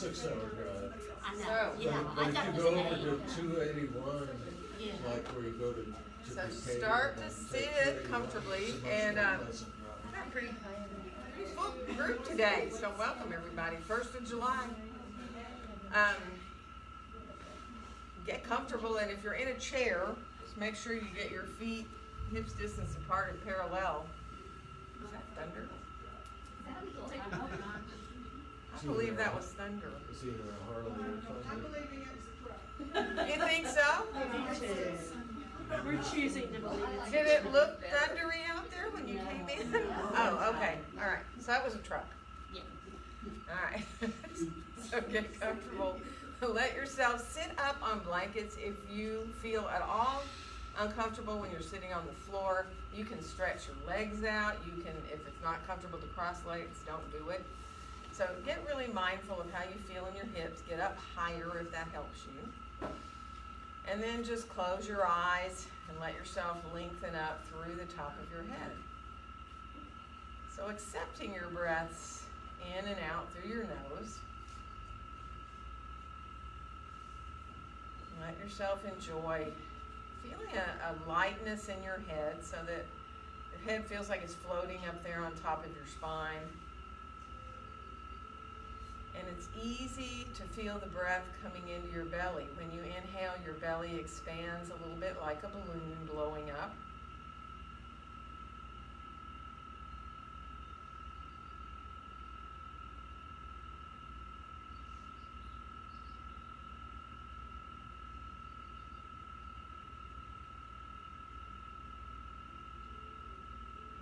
6-hour drive. I know, So- yeah, But I if got you this go bad. over to 281, Yeah. like where you go to So Kaye, start to and sit take 281, comfortably, it's a much and, more pleasant drive. got a pretty full group today, so welcome everybody. 1st of July. Get comfortable, and if you're in a chair, just make sure you get your feet hips distance apart and parallel. Is that thunder? I believe that was thunder. It's either a Harley or something. You think so? We're choosing to believe it. Did it look thundery out there when you came in? Oh, okay, all right, so that was a truck. Yeah. All right, so get comfortable. Let yourself sit up on blankets. If you feel at all uncomfortable when you're sitting on the floor, you can stretch your legs out. You can, if it's not comfortable to cross legs, don't do it. So get really mindful of how you feel in your hips. Get up higher if that helps you. And then just close your eyes and let yourself lengthen up through the top of your head. So accepting your breaths in and out through your nose. Let yourself enjoy feeling a lightness in your head so that your head feels like it's floating up there on top of your spine. And it's easy to feel the breath coming into your belly. When you inhale, your belly expands a little bit like a balloon blowing up.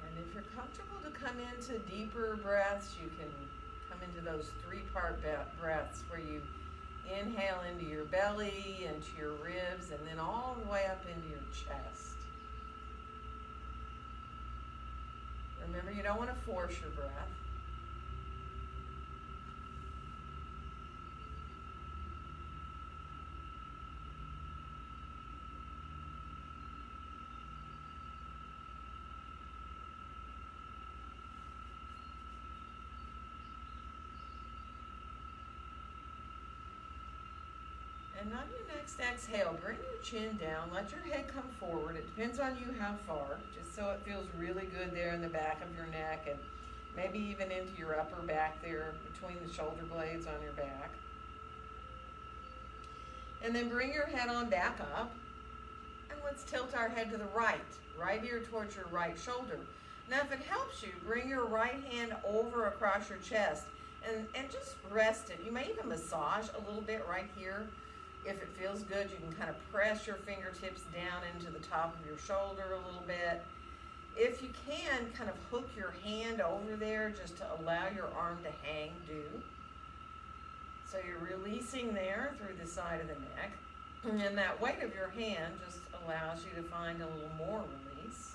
And if you're comfortable to come into deeper breaths, you can come into those 3-part breaths where you inhale into your belly, into your ribs, and then all the way up into your chest. Remember, you don't want to force your breath. And on your next exhale, bring your chin down, let your head come forward. It depends on you how far, just so it feels really good there in the back of your neck and maybe even into your upper back there between the shoulder blades on your back. And then bring your head on back up, and let's tilt our head to the right ear towards your right shoulder. Now if it helps you, bring your right hand over across your chest and just rest it. You may even massage a little bit right here. If it feels good, you can kind of press your fingertips down into the top of your shoulder a little bit. If you can, kind of hook your hand over there just to allow your arm to hang, do. So you're releasing there through the side of the neck. And that weight of your hand just allows you to find a little more release.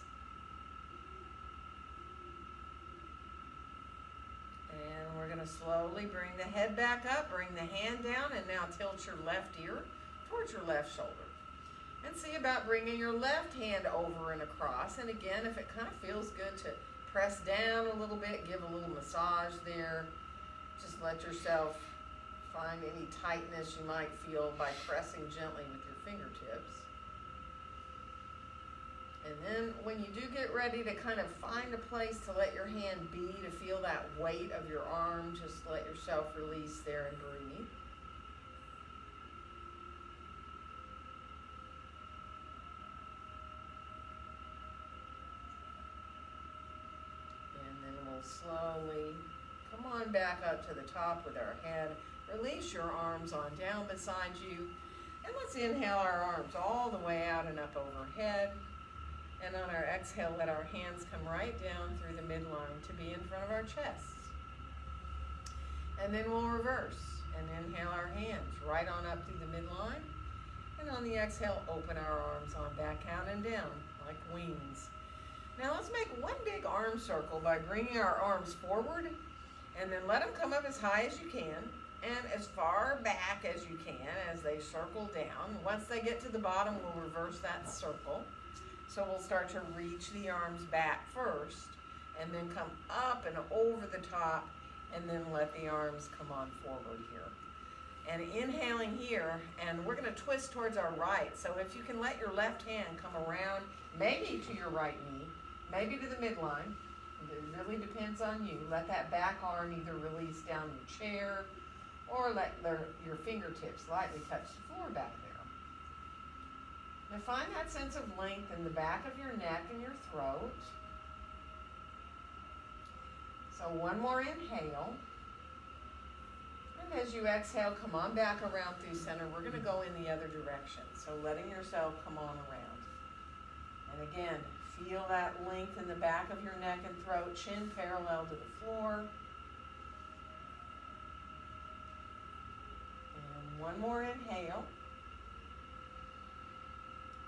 And we're going to slowly bring the head back up, bring the hand down, and now tilt your left ear towards your left shoulder. And see about bringing your left hand over and across. And again, if it kind of feels good to press down a little bit, give a little massage there. Just let yourself find any tightness you might feel by pressing gently with your fingertips. And then when you do get ready to kind of find a place to let your hand be, to feel that weight of your arm, just let yourself release there and breathe. And then we'll slowly come on back up to the top with our head. Release your arms on down beside you. And let's inhale our arms all the way out and up overhead. And on our exhale, let our hands come right down through the midline to be in front of our chests. And then we'll reverse and inhale our hands right on up through the midline. And on the exhale, open our arms on back out and down like wings. Now let's make one big arm circle by bringing our arms forward, and then let them come up as high as you can and as far back as you can as they circle down. Once they get to the bottom, we'll reverse that circle. So we'll start to reach the arms back first, and then come up and over the top, and then let the arms come on forward here. And inhaling here, and we're gonna twist towards our right. So if you can let your left hand come around, maybe to your right knee, maybe to the midline. It really depends on you. Let that back arm either release down your chair or let your fingertips lightly touch the floor back there. Now find that sense of length in the back of your neck and your throat. So one more inhale. And as you exhale, come on back around through center. We're going to go in the other direction. So letting yourself come on around. And again, feel that length in the back of your neck and throat, chin parallel to the floor. And one more inhale.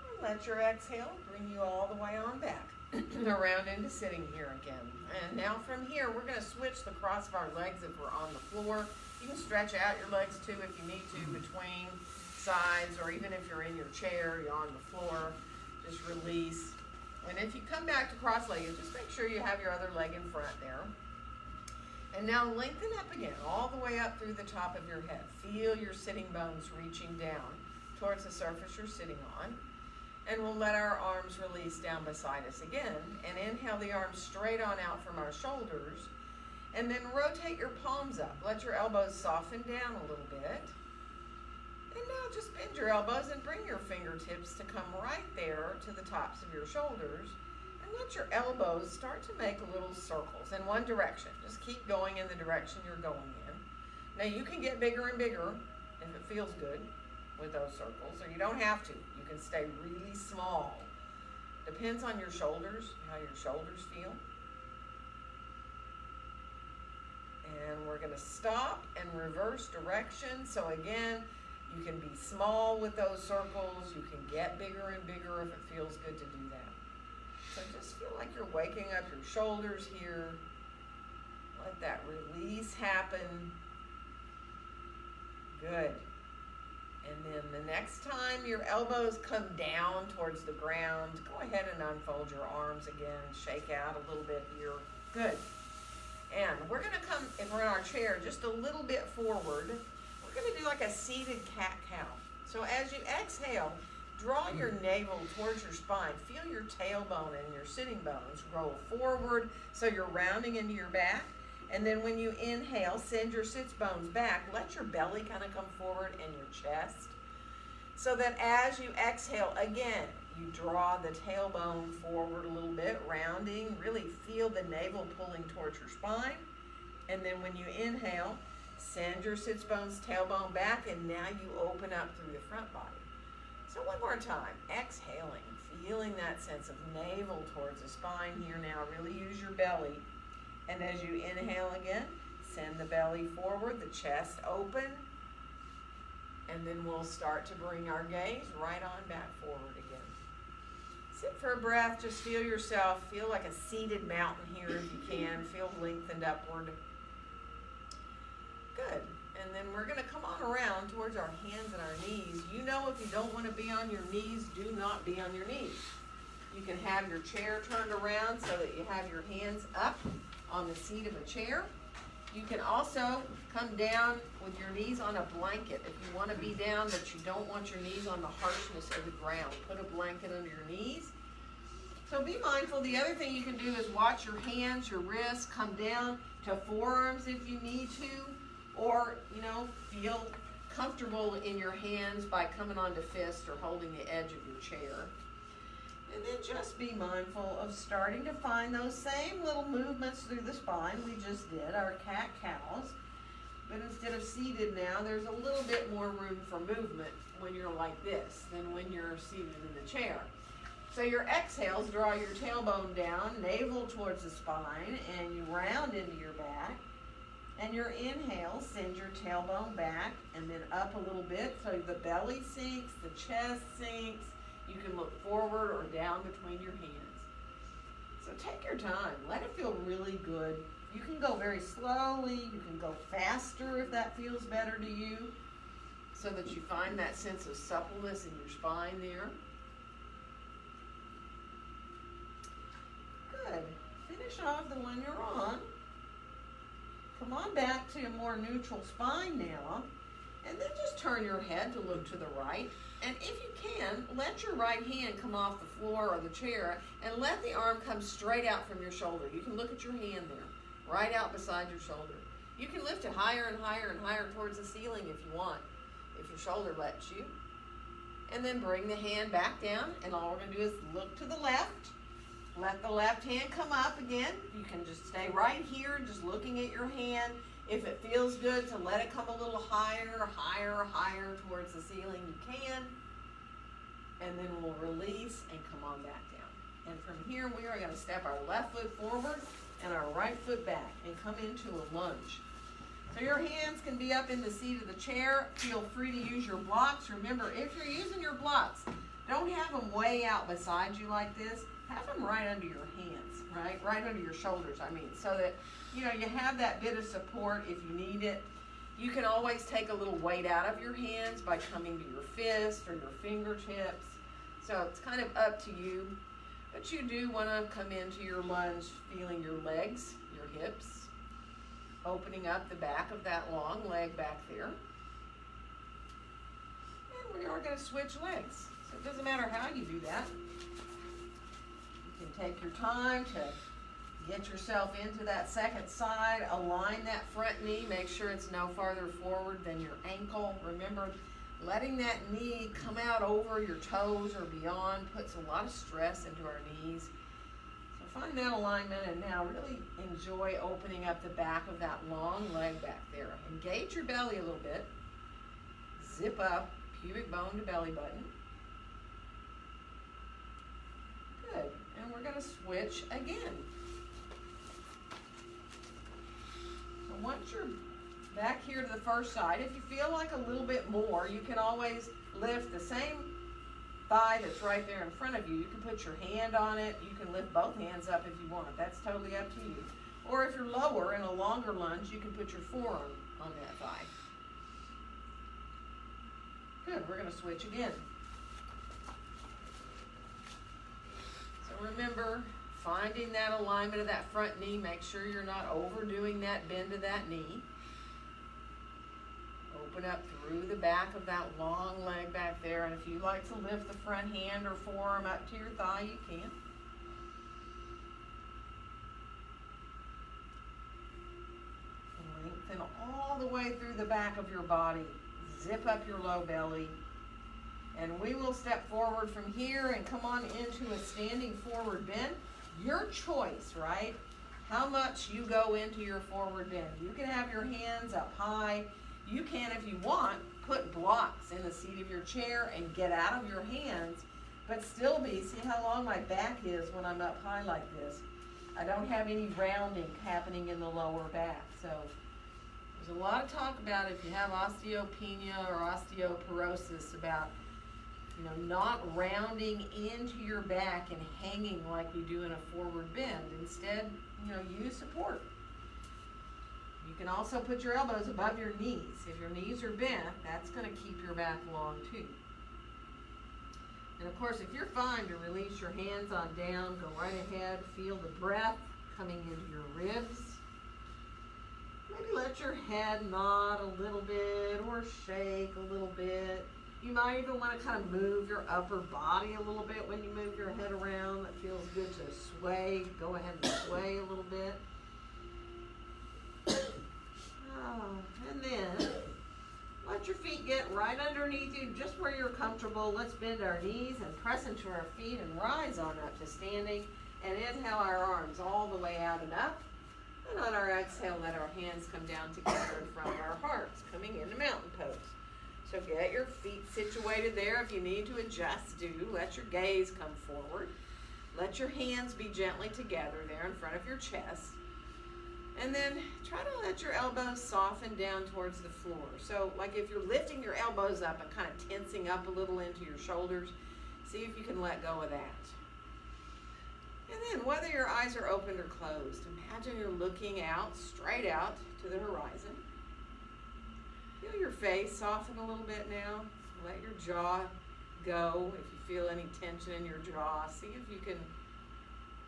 And let your exhale bring you all the way on back. Around into sitting here again. And now from here, we're going to switch the cross of our legs if we're on the floor. You can stretch out your legs too if you need to between sides, or even if you're in your chair, you're on the floor, just release. And if you come back to cross-legged, just make sure you have your other leg in front there. And now lengthen up again, all the way up through the top of your head. Feel your sitting bones reaching down towards the surface you're sitting on. And we'll let our arms release down beside us again. And inhale the arms straight on out from our shoulders. And then rotate your palms up. Let your elbows soften down a little bit. And now just bend your elbows and bring your fingertips to come right there to the tops of your shoulders. And let your elbows start to make little circles in one direction. Just keep going in the direction you're going in. Now you can get bigger and bigger if it feels good with those circles, or you don't have to. You can stay really small. Depends on your shoulders, how your shoulders feel. And we're going to stop and reverse direction. So again, you can be small with those circles. You can get bigger and bigger if it feels good to do that. So just feel like you're waking up your shoulders here. Let that release happen. Good. And then the next time your elbows come down towards the ground, go ahead and unfold your arms again. Shake out a little bit here. Good. And we're going to come, if we're in our chair, just a little bit forward. We're going to do like a seated cat-cow. So as you exhale, draw your navel towards your spine. Feel your tailbone and your sitting bones roll forward so you're rounding into your back. And then when you inhale, send your sits bones back. Let your belly kind of come forward and your chest. So that as you exhale, again, you draw the tailbone forward a little bit, rounding. Really feel the navel pulling towards your spine. And then when you inhale, send your sits bones, tailbone back, and now you open up through the front body. So one more time, exhaling, feeling that sense of navel towards the spine here now. Really use your belly. And as you inhale again, send the belly forward, the chest open, and then we'll start to bring our gaze right on back forward again. Sit for a breath, just feel yourself, feel like a seated mountain here if you can, feel lengthened upward. Good. And then we're going to come on around towards our hands and our knees. You know, if you don't want to be on your knees, do not be on your knees. You can have your chair turned around so that you have your hands up on the seat of a chair. You can also come down with your knees on a blanket. If you want to be down but you don't want your knees on the harshness of the ground, put a blanket under your knees. So be mindful. The other thing you can do is watch your hands, your wrists, come down to forearms if you need to, or, you know, feel comfortable in your hands by coming onto fist or holding the edge of your chair. And then just be mindful of starting to find those same little movements through the spine we just did, our cat-cows. But instead of seated now, there's a little bit more room for movement when you're like this than when you're seated in the chair. So your exhales, draw your tailbone down, navel towards the spine, and you round into your back. And your inhale, send your tailbone back and then up a little bit so the belly sinks, the chest sinks. You can look forward or down between your hands. So take your time. Let it feel really good. You can go very slowly. You can go faster if that feels better to you, so that you find that sense of suppleness in your spine there. Good. Finish off the one you're on. Come on back to a more neutral spine now. And then just turn your head to look to the right. And if you can, let your right hand come off the floor or the chair and let the arm come straight out from your shoulder. You can look at your hand there, right out beside your shoulder. You can lift it higher and higher and higher towards the ceiling if you want, if your shoulder lets you. And then bring the hand back down, and all we're going to do is look to the left. Let the left hand come up again. You can just stay right here, just looking at your hand. If it feels good to let it come a little higher, higher, higher towards the ceiling, you can. And then we'll release and come on back down. And from here, we are going to step our left foot forward and our right foot back and come into a lunge. So your hands can be up in the seat of the chair. Feel free to use your blocks. Remember, if you're using your blocks, don't have them way out beside you like this. Have them right under your hands, right? Right under your shoulders, so that, you have that bit of support if you need it. You can always take a little weight out of your hands by coming to your fist or your fingertips. So it's kind of up to you. But you do want to come into your lunge feeling your legs, your hips, opening up the back of that long leg back there. And we are going to switch legs. So it doesn't matter how you do that. You can take your time to get yourself into that second side. Align that front knee. Make sure it's no farther forward than your ankle. Remember, letting that knee come out over your toes or beyond puts a lot of stress into our knees. Find that alignment, and now really enjoy opening up the back of that long leg back there. Engage your belly a little bit. Zip up, pubic bone to belly button. Good. And we're going to switch again. So once you're back here to the first side, if you feel like a little bit more, you can always lift the same thigh that's right there in front of you. You can put your hand on it. You can lift both hands up if you want. That's totally up to you. Or if you're lower in a longer lunge, you can put your forearm on that thigh. Good. We're going to switch again. So remember, finding that alignment of that front knee. Make sure you're not overdoing that bend of that knee. Open up through the back of that long leg back there. And if you like to lift the front hand or forearm up to your thigh, you can. Lengthen all the way through the back of your body. Zip up your low belly. And we will step forward from here and come on into a standing forward bend. Your choice, right? How much you go into your forward bend. You can have your hands up high. You can, if you want, put blocks in the seat of your chair and get out of your hands, but still see how long my back is when I'm up high like this. I don't have any rounding happening in the lower back. So there's a lot of talk about if you have osteopenia or osteoporosis about, not rounding into your back and hanging like we do in a forward bend. Instead, use support. You can also put your elbows above your knees. If your knees are bent, that's going to keep your back long too. And of course, if you're fine to release your hands on down, go right ahead. Feel the breath coming into your ribs. Maybe let your head nod a little bit or shake a little bit. You might even want to kind of move your upper body a little bit when you move your head around. That feels good to sway. Go ahead and sway a little bit. And then let your feet get right underneath you, just where you're comfortable. Let's bend our knees and press into our feet and rise on up to standing. And inhale our arms all the way out and up. And on our exhale, let our hands come down together in front of our hearts, coming into mountain pose. So get your feet situated there. If you need to adjust, do. Let your gaze come forward. Let your hands be gently together there in front of your chest. And then try to let your elbows soften down towards the floor. So like if you're lifting your elbows up and kind of tensing up a little into your shoulders, see if you can let go of that. And then whether your eyes are opened or closed, imagine you're looking out, straight out to the horizon. Feel your face soften a little bit now. Let your jaw go if you feel any tension in your jaw. See if you can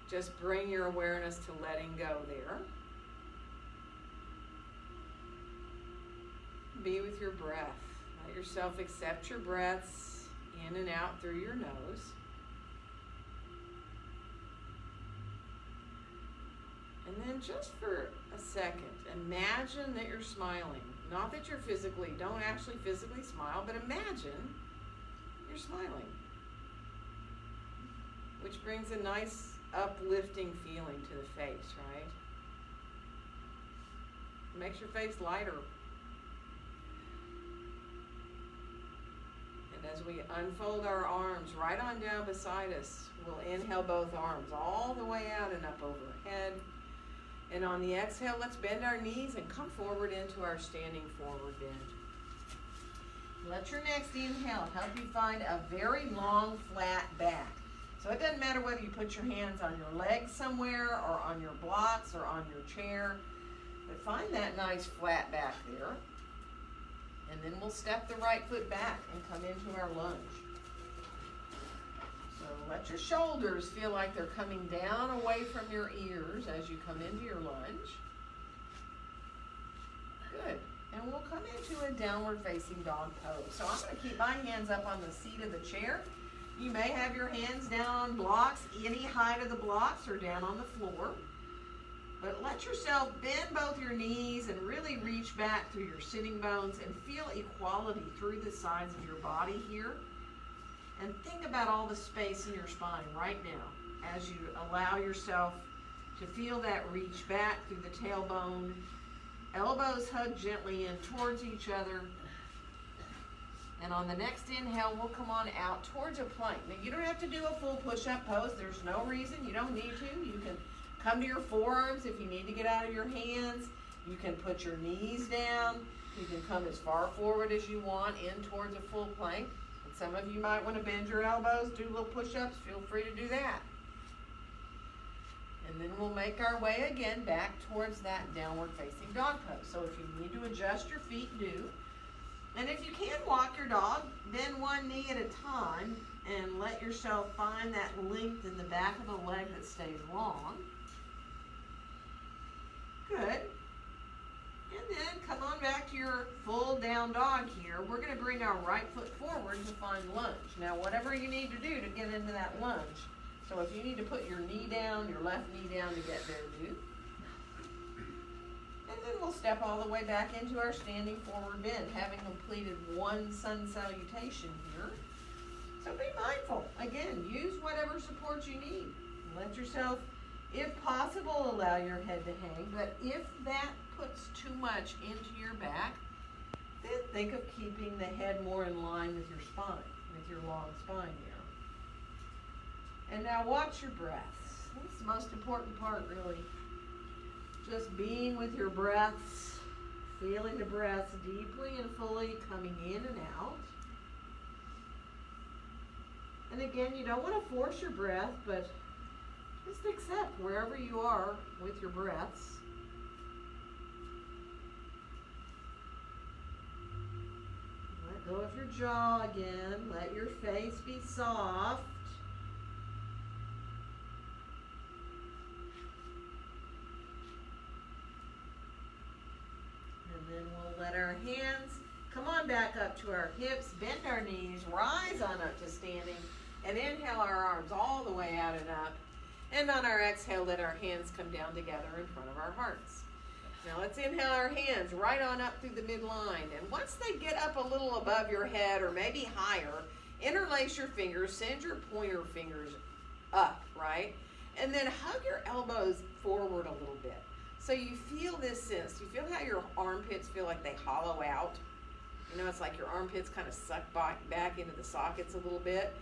just bring your awareness to letting go there. be with your breath. Let yourself accept your breaths in and out through your nose. And then just for a second, imagine that you're smiling. Not that you're don't actually physically smile, but imagine you're smiling. Which brings a nice uplifting feeling to the face, right? Makes your face lighter. And as we unfold our arms right on down beside us, we'll inhale both arms all the way out and up overhead. And on the exhale, let's bend our knees and come forward into our standing forward bend. Let your next inhale help you find a very long, flat back. So it doesn't matter whether you put your hands on your legs somewhere or on your blocks or on your chair, but find that nice flat back there. And then we'll step the right foot back and come into our lunge. So let your shoulders feel like they're coming down away from your ears as you come into your lunge. Good. And we'll come into a downward facing dog pose. So I'm going to keep my hands up on the seat of the chair. You may have your hands down on blocks, any height of the blocks, or down on the floor. But let yourself bend both your knees and really reach back through your sitting bones and feel equality through the sides of your body here. And think about all the space in your spine right now as you allow yourself to feel that reach back through the tailbone. Elbows hug gently in towards each other. And on the next inhale, we'll come on out towards a plank. Now, you don't have to do a full push-up pose. There's no reason. You don't need to. You can come to your forearms if you need to get out of your hands. You can put your knees down. You can come as far forward as you want in towards a full plank. And some of you might want to bend your elbows, do little push-ups. Feel free to do that. And then we'll make our way again back towards that downward facing dog pose. So if you need to adjust your feet, do. And if you can walk your dog, bend one knee at a time and let yourself find that length in the back of the leg that stays long. Good. And then come on back to your full down dog here. We're going to bring our right foot forward to find lunge. Now, whatever you need to do to get into that lunge. So if you need to put your knee down, your left knee down to get there, do. And then we'll step all the way back into our standing forward bend, having completed one sun salutation here. So be mindful. Again, use whatever support you need. Let yourself, if possible, allow your head to hang. But if that puts too much into your back, then think of keeping the head more in line with your spine, with your long spine here. And now watch your breaths. That's the most important part, really. Just being with your breaths, feeling the breaths deeply and fully coming in and out. And again, you don't want to force your breath, but just accept wherever you are with your breaths. Let go of your jaw again. Let your face be soft. Then we'll let our hands come on back up to our hips, bend our knees, rise on up to standing, and inhale our arms all the way out and up. And on our exhale, let our hands come down together in front of our hearts. Now let's inhale our hands right on up through the midline. And once they get up a little above your head or maybe higher, interlace your fingers, send your pointer fingers up, right? And then hug your elbows forward a little bit. So you feel this sense. You feel how your armpits feel like they hollow out. You know, it's like your armpits kind of suck back into the sockets a little bit.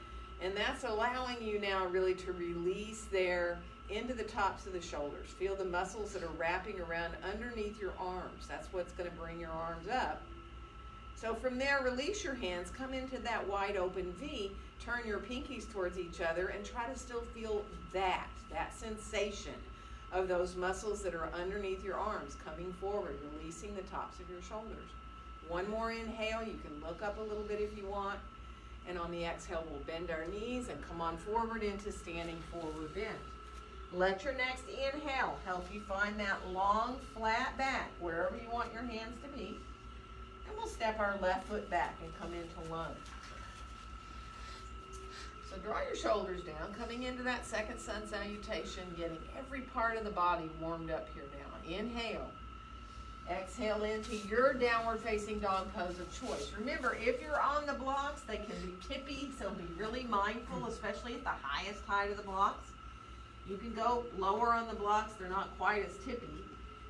And that's allowing you now really to release there into the tops of the shoulders. Feel the muscles that are wrapping around underneath your arms. That's what's going to bring your arms up. So from there, release your hands, come into that wide open V, turn your pinkies towards each other, and try to still feel that sensation of those muscles that are underneath your arms coming forward, releasing the tops of your shoulders. One more inhale. You can look up a little bit if you want. And on the exhale, we'll bend our knees and come on forward into standing forward bend. Let your next inhale help you find that long, flat back, wherever you want your hands to be. And we'll step our left foot back and come into lunge. So draw your shoulders down, coming into that second sun salutation, getting every part of the body warmed up here now. Inhale. Exhale into your downward facing dog pose of choice. Remember, if you're on the blocks, they can be tippy, so be really mindful, especially at the highest height of the blocks. You can go lower on the blocks, they're not quite as tippy.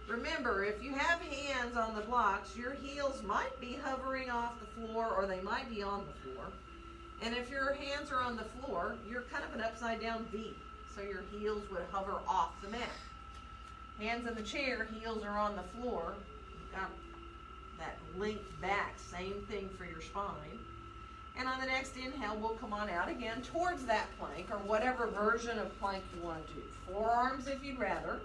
Remember, if you have hands on the blocks, your heels might be hovering off the floor or they might be on the floor. And if your hands are on the floor, you're kind of an upside down V, so your heels would hover off the mat. Hands in the chair, heels are on the floor. You've got that linked back, same thing for your spine. And on the next inhale, we'll come on out again towards that plank or whatever version of plank you want to do. Forearms if you'd rather.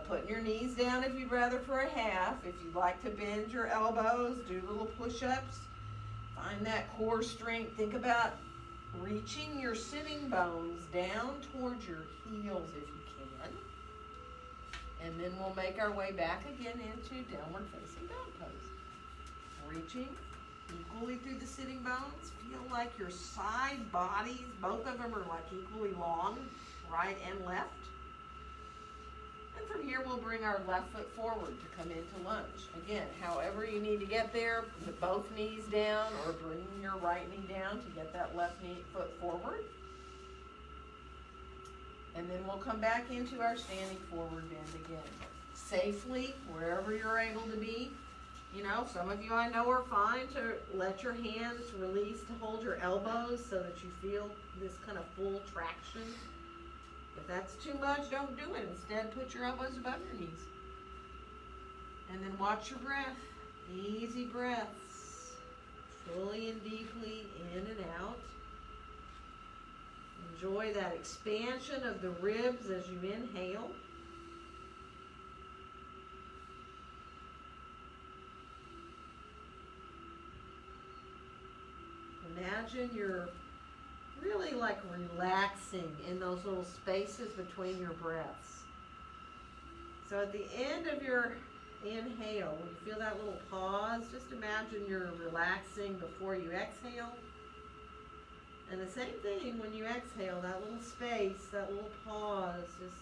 Putting your knees down if you'd rather for a half. If you'd like to bend your elbows, do little push-ups. Find that core strength. Think about reaching your sitting bones down towards your heels if you can. And then we'll make our way back again into downward facing dog pose. Reaching equally through the sitting bones. Feel like your side bodies, both of them are like equally long, right and left. And from here, we'll bring our left foot forward to come into lunge. Again, however you need to get there, put both knees down or bring your right knee down to get that left foot forward. And then we'll come back into our standing forward bend again. Safely, wherever you're able to be. You know, some of you I know are fine to let your hands release to hold your elbows so that you feel this kind of full traction. If that's too much, don't do it. Instead, put your elbows above your knees. And then watch your breath. Easy breaths. Fully and deeply in and out. Enjoy that expansion of the ribs as you inhale. Imagine you're really like relaxing in those little spaces between your breaths. So at the end of your inhale, when you feel that little pause, just imagine you're relaxing before you exhale. And the same thing when you exhale, that little space, that little pause, just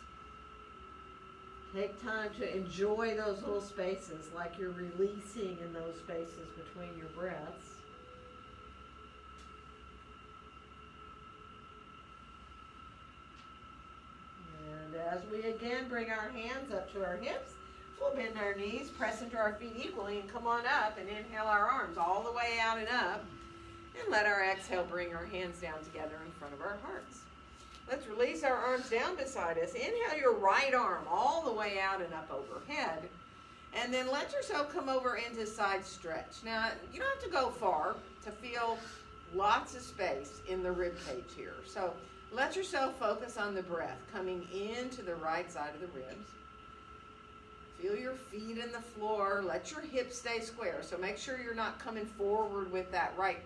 take time to enjoy those little spaces like you're releasing in those spaces between your breaths. And as we again bring our hands up to our hips, we'll bend our knees, press into our feet equally, and come on up and inhale our arms all the way out and up. And let our exhale bring our hands down together in front of our hearts. Let's release our arms down beside us. Inhale your right arm all the way out and up overhead. And then let yourself come over into side stretch. Now, you don't have to go far to feel lots of space in the rib cage here. So let yourself focus on the breath coming into the right side of the ribs. Feel your feet in the floor. Let your hips stay square. So make sure you're not coming forward with that right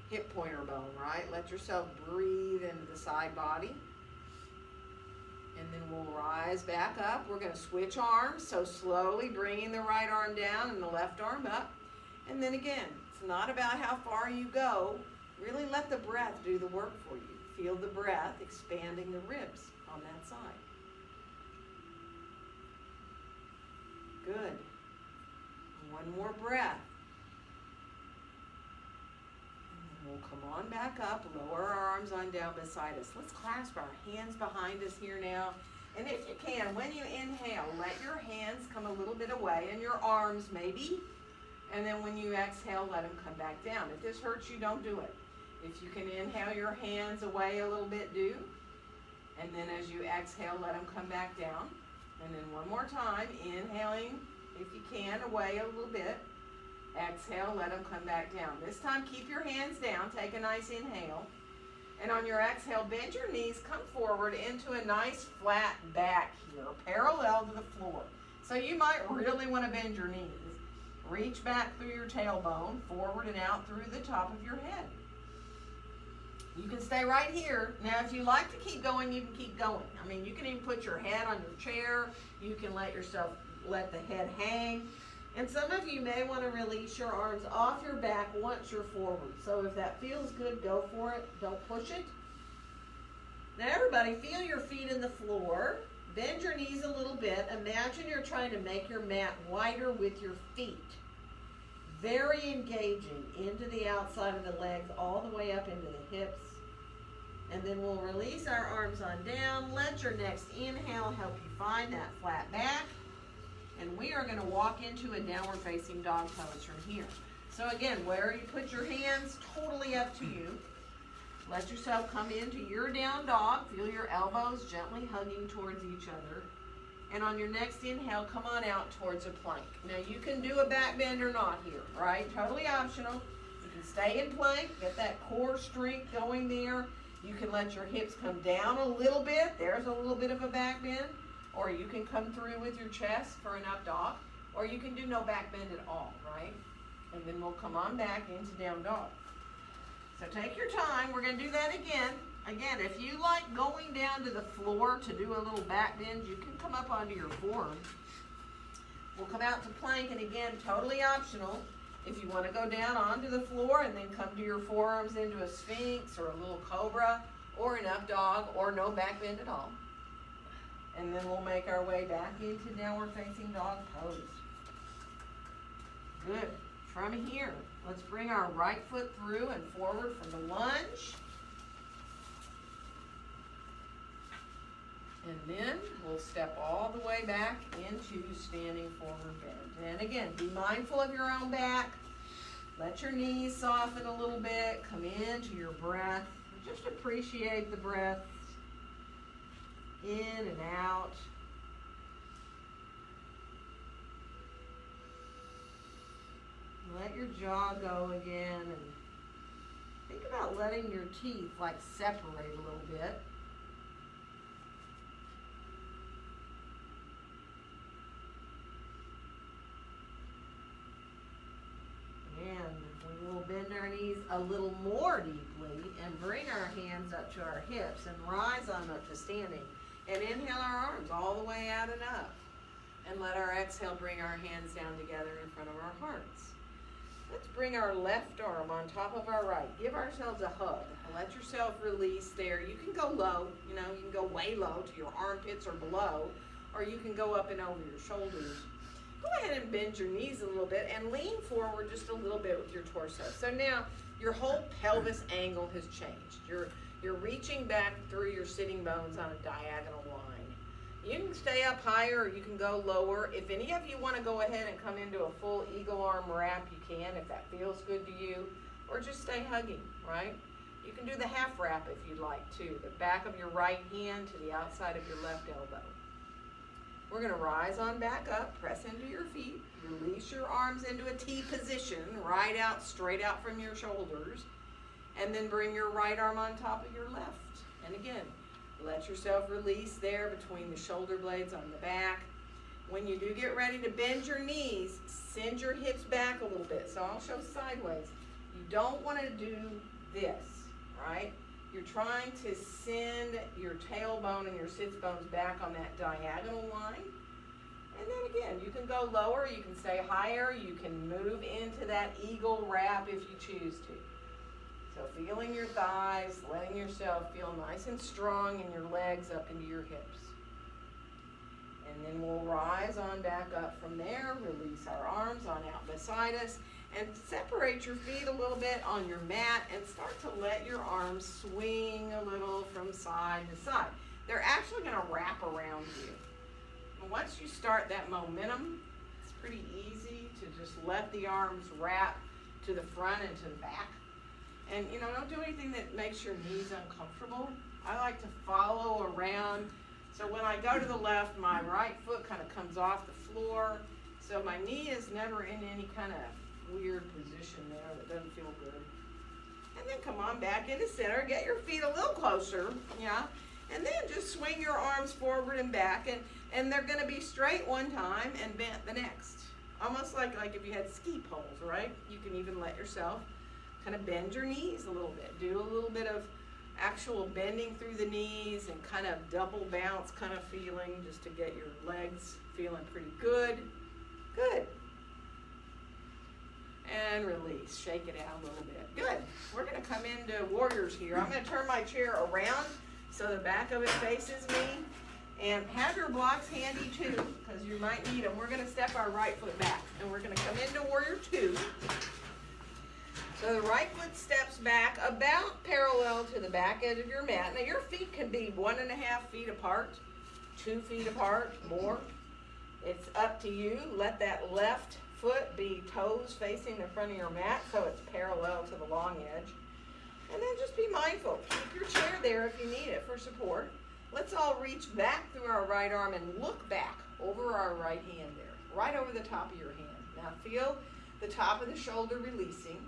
hip pointer bone, right? Let yourself breathe into the side body. And then we'll rise back up. We're going to switch arms. So slowly bringing the right arm down and the left arm up. And then again, it's not about how far you go. Really let the breath do the work for you. Feel the breath expanding the ribs on that side. Good. One more breath. We'll come on back up, lower our arms on down beside us. Let's clasp our hands behind us here now. And if you can, when you inhale, let your hands come a little bit away and your arms maybe. And then when you exhale, let them come back down. If this hurts you, don't do it. If you can inhale your hands away a little bit, do. And then as you exhale, let them come back down. And then one more time, inhaling, if you can, away a little bit. Exhale, let them come back down. This time, keep your hands down. Take a nice inhale. And on your exhale, bend your knees, come forward into a nice flat back here, parallel to the floor. So you might really want to bend your knees. Reach back through your tailbone, forward and out through the top of your head. You can stay right here. Now, if you like to keep going, you can keep going. I mean, you can even put your head on your chair. You can let the head hang. And some of you may want to release your arms off your back once you're forward. So if that feels good, go for it. Don't push it. Now everybody, feel your feet in the floor. Bend your knees a little bit. Imagine you're trying to make your mat wider with your feet. Very engaging into the outside of the legs, all the way up into the hips. And then we'll release our arms on down. Let your next inhale help you find that flat back. And we are going to walk into a downward facing dog pose from here. So again, where you put your hands, totally up to you. Let yourself come into your down dog. Feel your elbows gently hugging towards each other. And on your next inhale, come on out towards a plank. Now you can do a back bend or not here, right? Totally optional. You can stay in plank, get that core strength going there. You can let your hips come down a little bit. There's a little bit of a back bend. Or you can come through with your chest for an up dog. Or you can do no back bend at all, right? And then we'll come on back into down dog. So take your time. We're going to do that again. Again, if you like going down to the floor to do a little back bend, you can come up onto your forearm. We'll come out to plank, and again, totally optional. If you want to go down onto the floor and then come to your forearms into a sphinx or a little cobra or an up dog or no back bend at all. And then we'll make our way back into downward facing dog pose. Good. From here, let's bring our right foot through and forward from the lunge. And then we'll step all the way back into standing forward bend. And again, be mindful of your own back. Let your knees soften a little bit. Come into your breath. Just appreciate the breath. In and out. Let your jaw go again, and think about letting your teeth like separate a little bit. And we will bend our knees a little more deeply and bring our hands up to our hips and rise on up to standing. And inhale our arms all the way out and up. And let our exhale bring our hands down together in front of our hearts. Let's bring our left arm on top of our right. Give ourselves a hug. Let yourself release there. You can go low, you can go way low to your armpits or below, or you can go up and over your shoulders. Go ahead and bend your knees a little bit and lean forward just a little bit with your torso. So now your whole pelvis angle has changed. You're reaching back through your sitting bones on a diagonal line. You can stay up higher or you can go lower. If any of you want to go ahead and come into a full eagle arm wrap, you can if that feels good to you. Or just stay hugging, right? You can do the half wrap if you'd like to. The back of your right hand to the outside of your left elbow. We're going to rise on back up, press into your feet, release your arms into a T position, right out, straight out from your shoulders. And then bring your right arm on top of your left. And again, let yourself release there between the shoulder blades on the back. When you do get ready to bend your knees, send your hips back a little bit. So I'll show sideways. You don't want to do this, right? You're trying to send your tailbone and your sits bones back on that diagonal line. And then again, you can go lower, you can stay higher, you can move into that eagle wrap if you choose to. So feeling your thighs, letting yourself feel nice and strong in your legs up into your hips. And then we'll rise on back up from there, release our arms on out beside us, and separate your feet a little bit on your mat and start to let your arms swing a little from side to side. They're actually going to wrap around you. And once you start that momentum, it's pretty easy to just let the arms wrap to the front and to the back. And, don't do anything that makes your knees uncomfortable. I like to follow around. So when I go to the left, my right foot kind of comes off the floor. So my knee is never in any kind of weird position there that doesn't feel good. And then come on back into center. Get your feet a little closer, yeah. And then just swing your arms forward and back. And they're going to be straight one time and bent the next. Almost like if you had ski poles, right? You can even let yourself kind of bend your knees a little bit. Do a little bit of actual bending through the knees and kind of double bounce kind of feeling just to get your legs feeling pretty good. Good. and release. Shake it out a little bit. Good. We're going to come into warriors here. I'm going to turn my chair around so the back of it faces me. And have your blocks handy too, because you might need them. We're going to step our right foot back, and we're going to come into warrior two. So the right foot steps back about parallel to the back edge of your mat. Now your feet can be 1.5 feet apart, 2 feet apart, more. It's up to you. Let that left foot be toes facing the front of your mat so it's parallel to the long edge. And then just be mindful. Keep your chair there if you need it for support. Let's all reach back through our right arm and look back over our right hand there, right over the top of your hand. Now feel the top of the shoulder releasing.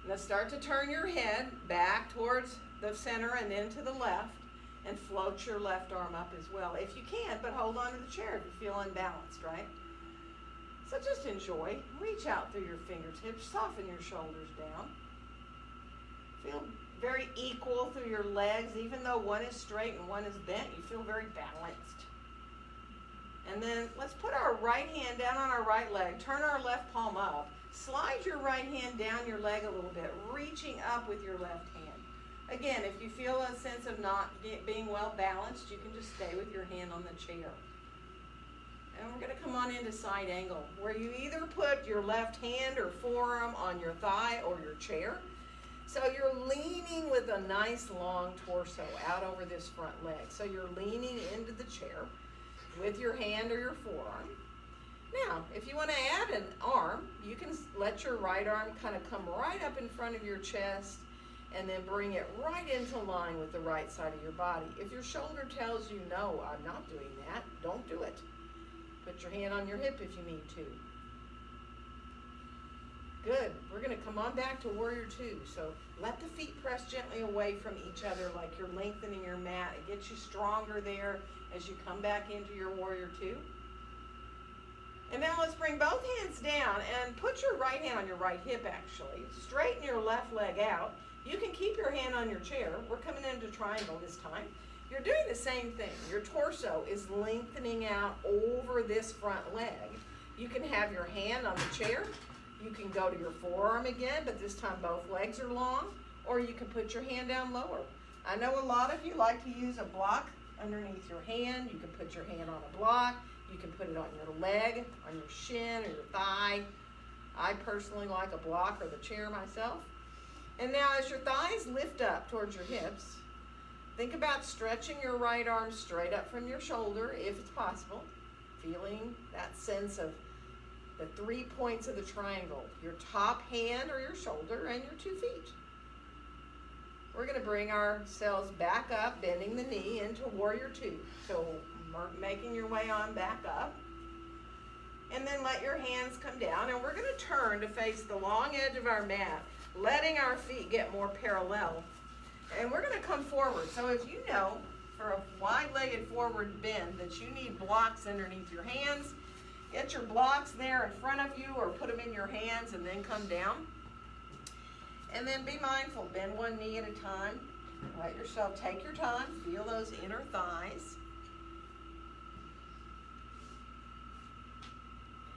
Now start to turn your head back towards the center and then to the left, and float your left arm up as well if you can, but hold on to the chair if you feel unbalanced, right? So just enjoy. Reach out through your fingertips, soften your shoulders down. Feel very equal through your legs. Even though one is straight and one is bent, you feel very balanced. And then let's put our right hand down on our right leg. Turn our left palm up. Slide your right hand down your leg a little bit, reaching up with your left hand. Again, if you feel a sense of not being well balanced, you can just stay with your hand on the chair. And we're going to come on into side angle, where you either put your left hand or forearm on your thigh or your chair. So you're leaning with a nice long torso out over this front leg. So you're leaning into the chair with your hand or your forearm. Now, if you want to add an arm, you can let your right arm kind of come right up in front of your chest and then bring it right into line with the right side of your body. If your shoulder tells you, no, I'm not doing that, don't do it. Put your hand on your hip if you need to. Good. We're going to come on back to warrior two. So let the feet press gently away from each other like you're lengthening your mat. It gets you stronger there as you come back into your warrior two. And now let's bring both hands down and put your right hand on your right hip actually. Straighten your left leg out. You can keep your hand on your chair. We're coming into triangle this time. You're doing the same thing. Your torso is lengthening out over this front leg. You can have your hand on the chair. You can go to your forearm again, but this time both legs are long, or you can put your hand down lower. I know a lot of you like to use a block underneath your hand. You can put your hand on a block. You can put it on your leg, on your shin, or your thigh. I personally like a block or the chair myself. And now as your thighs lift up towards your hips, think about stretching your right arm straight up from your shoulder if it's possible, feeling that sense of the 3 points of the triangle, your top hand or your shoulder and your 2 feet. We're going to bring ourselves back up, bending the knee into warrior two. So making your way on back up. And then let your hands come down, and we're going to turn to face the long edge of our mat, letting our feet get more parallel. And we're going to come forward. So if you know, for a wide-legged forward bend, that you need blocks underneath your hands, get your blocks there in front of you or put them in your hands and then come down. And then be mindful, bend one knee at a time. Let yourself take your time, feel those inner thighs.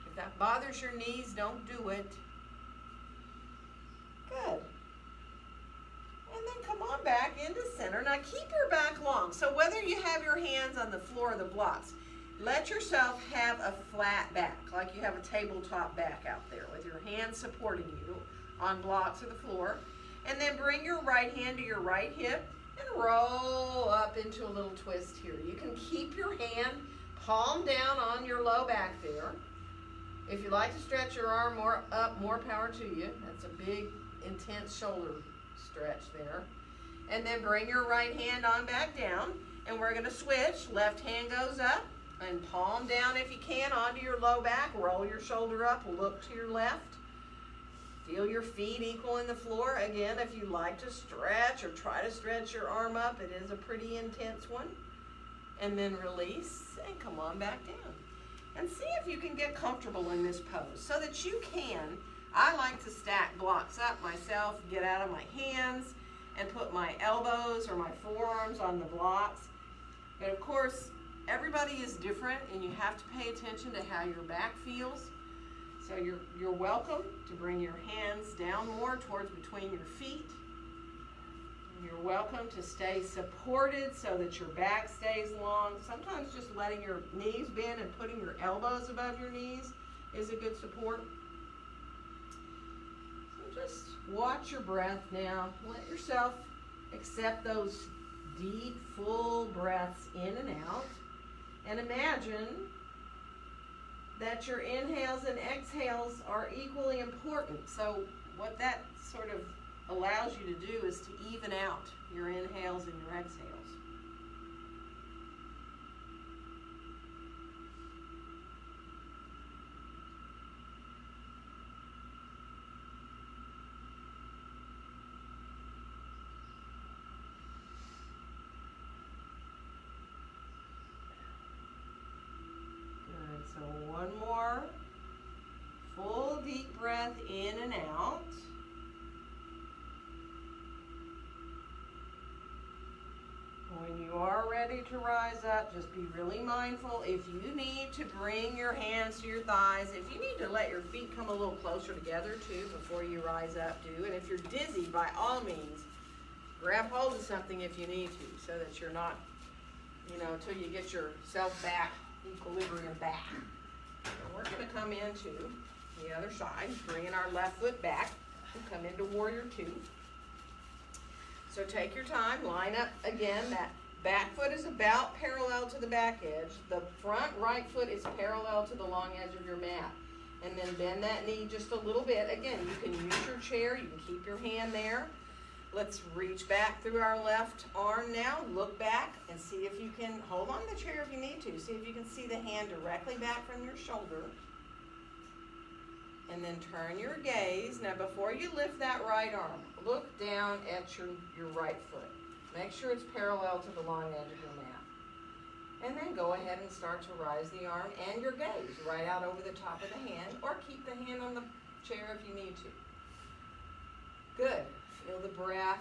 If that bothers your knees, don't do it. Good. And then come on back into center. Now keep your back long. So whether you have your hands on the floor or the blocks, let yourself have a flat back, like you have a tabletop back out there with your hands supporting you on blocks or the floor. And then bring your right hand to your right hip and roll up into a little twist here. You can keep your hand palm down on your low back there. If you like to stretch your arm more up, more power to you. That's a big, intense shoulder stretch there. And then bring your right hand on back down. And we're going to switch. Left hand goes up and palm down if you can onto your low back. Roll your shoulder up. Look to your left. Feel your feet equal in the floor. Again, if you like to stretch or try to stretch your arm up, it is a pretty intense one. And then release and come on back down. And see if you can get comfortable in this pose so that you can. I like to stack blocks up myself, get out of my hands, and put my elbows or my forearms on the blocks. And of course, everybody is different, and you have to pay attention to how your back feels. So you're welcome to bring your hands down more towards between your feet. You're welcome to stay supported so that your back stays long. Sometimes just letting your knees bend and putting your elbows above your knees is a good support. So just watch your breath now. Let yourself accept those deep, full breaths in and out. And imagine that your inhales and exhales are equally important. So what that sort of allows you to do is to even out your inhales and your exhales. Good, so one more full deep breath in and out. When you are ready to rise up, just be really mindful. If you need to bring your hands to your thighs, if you need to let your feet come a little closer together too before you rise up, do. And if you're dizzy, by all means, grab hold of something if you need to, so that you're not, until you get yourself back, equilibrium back. And we're going to come into the other side, bringing our left foot back and come into warrior two. So take your time, line up again. That back foot is about parallel to the back edge. The front right foot is parallel to the long edge of your mat. And then bend that knee just a little bit. Again, you can use your chair, you can keep your hand there. Let's reach back through our left arm now. Look back and see if you can, hold on the chair if you need to. See if you can see the hand directly back from your shoulder. And then turn your gaze. Now before you lift that right arm, look down at your right foot. Make sure it's parallel to the long edge of your mat. And then go ahead and start to rise the arm and your gaze right out over the top of the hand, or keep the hand on the chair if you need to. Good. Feel the breath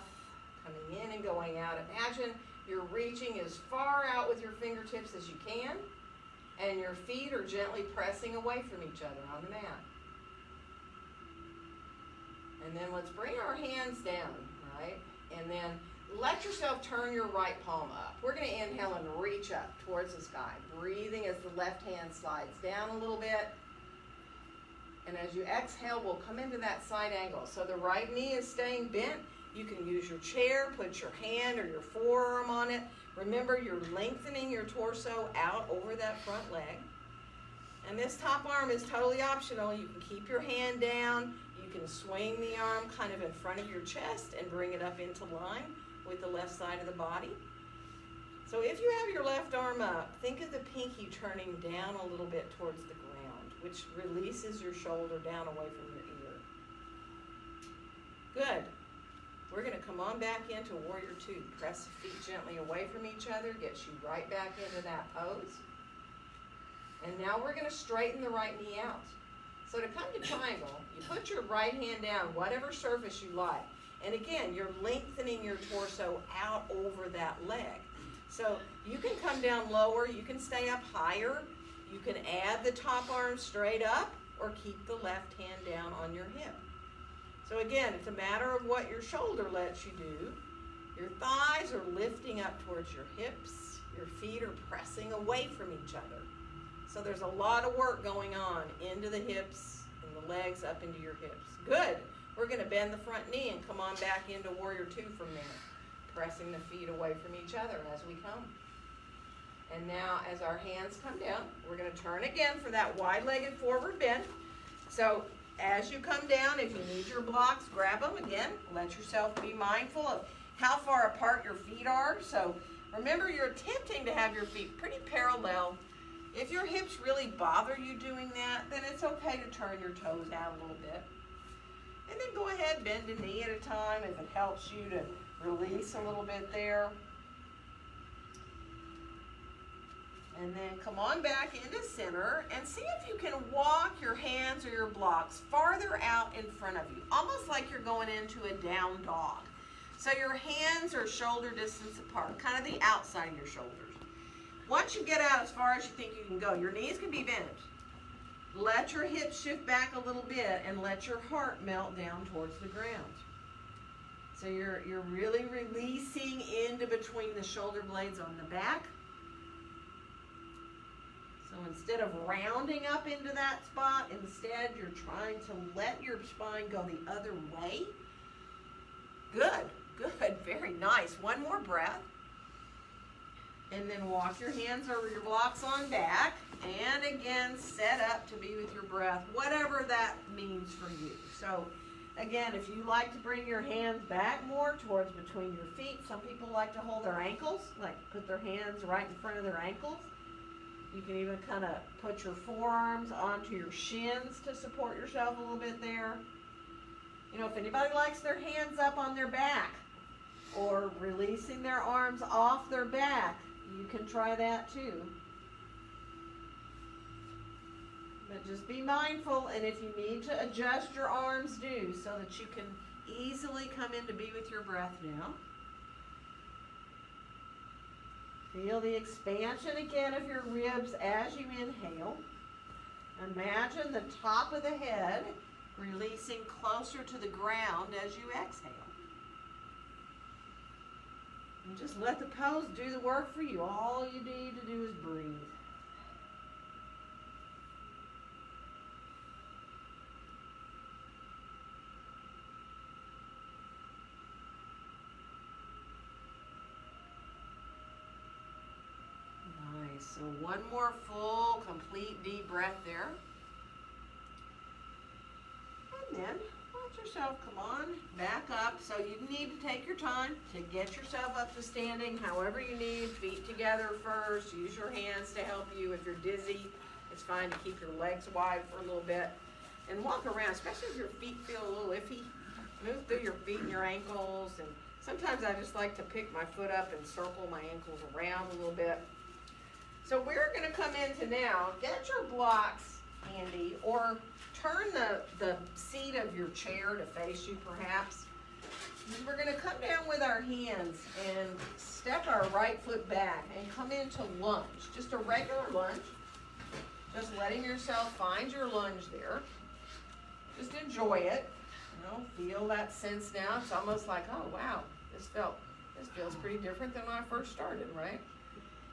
coming in and going out. Imagine you're reaching as far out with your fingertips as you can, and your feet are gently pressing away from each other on the mat. And then let's bring our hands down, right? And then let yourself turn your right palm up. We're going to inhale and reach up towards the sky, breathing as the left hand slides down a little bit. And as you exhale, we'll come into that side angle. So the right knee is staying bent. You can use your chair, put your hand or your forearm on it. Remember, you're lengthening your torso out over that front leg. And this top arm is totally optional. You can keep your hand down. You can swing the arm kind of in front of your chest and bring it up into line with the left side of the body. So if you have your left arm up, think of the pinky turning down a little bit towards the ground, which releases your shoulder down away from your ear. Good. We're going to come on back into warrior two. Press the feet gently away from each other, gets you right back into that pose. And now we're going to straighten the right knee out. So to come to triangle, you put your right hand down, whatever surface you like. And again, you're lengthening your torso out over that leg. So you can come down lower, you can stay up higher, you can add the top arm straight up, or keep the left hand down on your hip. So again, it's a matter of what your shoulder lets you do. Your thighs are lifting up towards your hips, your feet are pressing away from each other. So there's a lot of work going on into the hips and the legs up into your hips. Good. We're going to bend the front knee and come on back into warrior two from there, pressing the feet away from each other as we come. And now as our hands come down, we're going to turn again for that wide-legged forward bend. So as you come down, if you need your blocks, grab them again. Let yourself be mindful of how far apart your feet are. So remember, you're attempting to have your feet pretty parallel. If your hips really bother you doing that, then it's okay to turn your toes out a little bit. And then go ahead, bend a knee at a time if it helps you to release a little bit there. And then come on back into center and see if you can walk your hands or your blocks farther out in front of you, almost like you're going into a down dog. So your hands are shoulder distance apart, kind of the outside of your shoulders. Once you get out as far as you think you can go, your knees can be bent. let your hips shift back a little bit and let your heart melt down towards the ground. So you're really releasing into between the shoulder blades on the back. So instead of rounding up into that spot, instead you're trying to let your spine go the other way. Good, good, very nice. One more breath. And then walk your hands over your blocks on back. And again, set up to be with your breath, whatever that means for you. So again, if you like to bring your hands back more towards between your feet, some people like to hold their ankles, like put their hands right in front of their ankles. You can even kind of put your forearms onto your shins to support yourself a little bit there. You know, if anybody likes their hands up on their back or releasing their arms off their back, you can try that too. But just be mindful, and if you need to adjust your arms, do, so that you can easily come in to be with your breath now. Feel the expansion again of your ribs as you inhale. Imagine the top of the head releasing closer to the ground as you exhale. And just let the pose do the work for you. All you need to do is breathe. So one more full, complete deep breath there. And then let yourself come on back up. So you need to take your time to get yourself up to standing however you need. Feet together first. Use your hands to help you. If you're dizzy, it's fine to keep your legs wide for a little bit. And walk around, especially if your feet feel a little iffy. Move through your feet and your ankles. And sometimes I just like to pick my foot up and circle my ankles around a little bit. So we're going to come into now, get your blocks handy, or turn the seat of your chair to face you perhaps. We're going to come down with our hands and step our right foot back and come into lunge, just a regular lunge. Just letting yourself find your lunge there. Just enjoy it. You know, feel that sense now. It's almost like, oh wow, this feels pretty different than when I first started, right?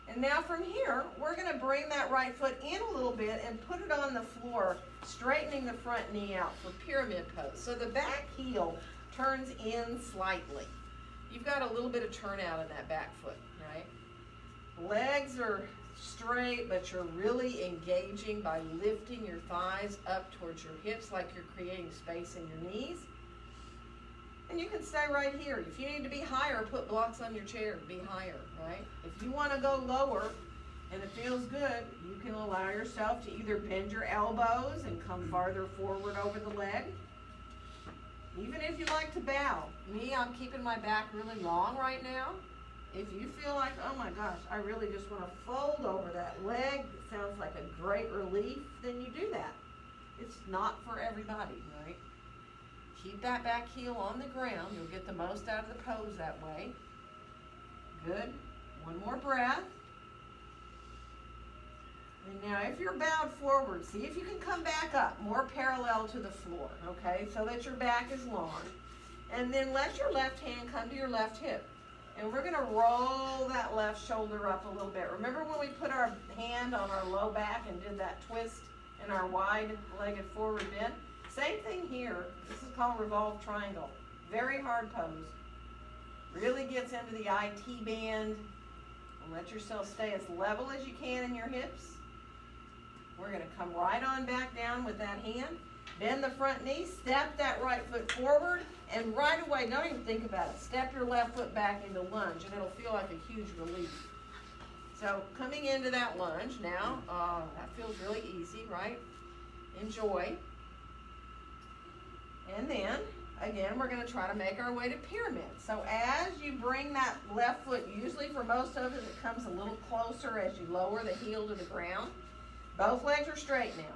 And now from here, we're going to bring that right foot in a little bit and put it on the floor, straightening the front knee out for pyramid pose. So the back heel turns in slightly. You've got a little bit of turnout in that back foot, right? Legs are straight, but you're really engaging by lifting your thighs up towards your hips like you're creating space in your knees. And you can stay right here. If you need to be higher, put blocks on your chair to be higher, right? If you want to go lower and it feels good, you can allow yourself to either bend your elbows and come farther forward over the leg. Even if you like to bow. Me, I'm keeping my back really long right now. If you feel like, oh my gosh, I really just want to fold over that leg, it sounds like a great relief, then you do that. It's not for everybody, right? Keep that back heel on the ground. You'll get the most out of the pose that way. Good. One more breath. And now if you're bowed forward, see if you can come back up more parallel to the floor, okay, so that your back is long. And then let your left hand come to your left hip. And we're going to roll that left shoulder up a little bit. Remember when we put our hand on our low back and did that twist in our wide-legged forward bend? Same thing here. This is called revolved triangle. Very hard pose. Really gets into the IT band. And let yourself stay as level as you can in your hips. We're going to come right on back down with that hand. Bend the front knee. Step that right foot forward. And right away, don't even think about it. Step your left foot back into lunge. And it'll feel like a huge relief. So coming into that lunge now. That feels really easy, right? Enjoy. And then, again, we're going to try to make our way to pyramid. So as you bring that left foot, usually for most of it, it comes a little closer as you lower the heel to the ground. Both legs are straight now.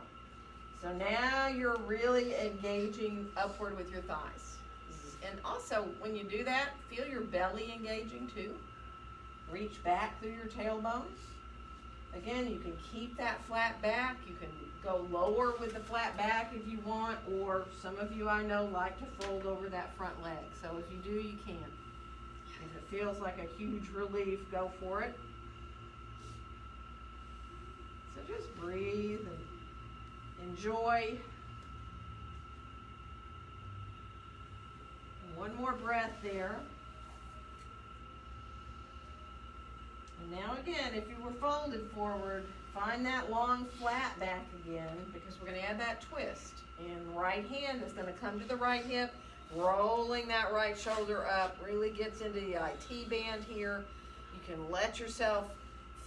So now you're really engaging upward with your thighs. And also, when you do that, feel your belly engaging too. Reach back through your tailbones. Again, you can keep that flat back. You can go lower with the flat back if you want, or some of you I know like to fold over that front leg. So if you do, you can. If it feels like a huge relief, go for it. So just breathe and enjoy. One more breath there. And now again, if you were folded forward, find that long flat back again, because we're going to add that twist. And right hand is going to come to the right hip, rolling that right shoulder up, really gets into the IT band here. You can let yourself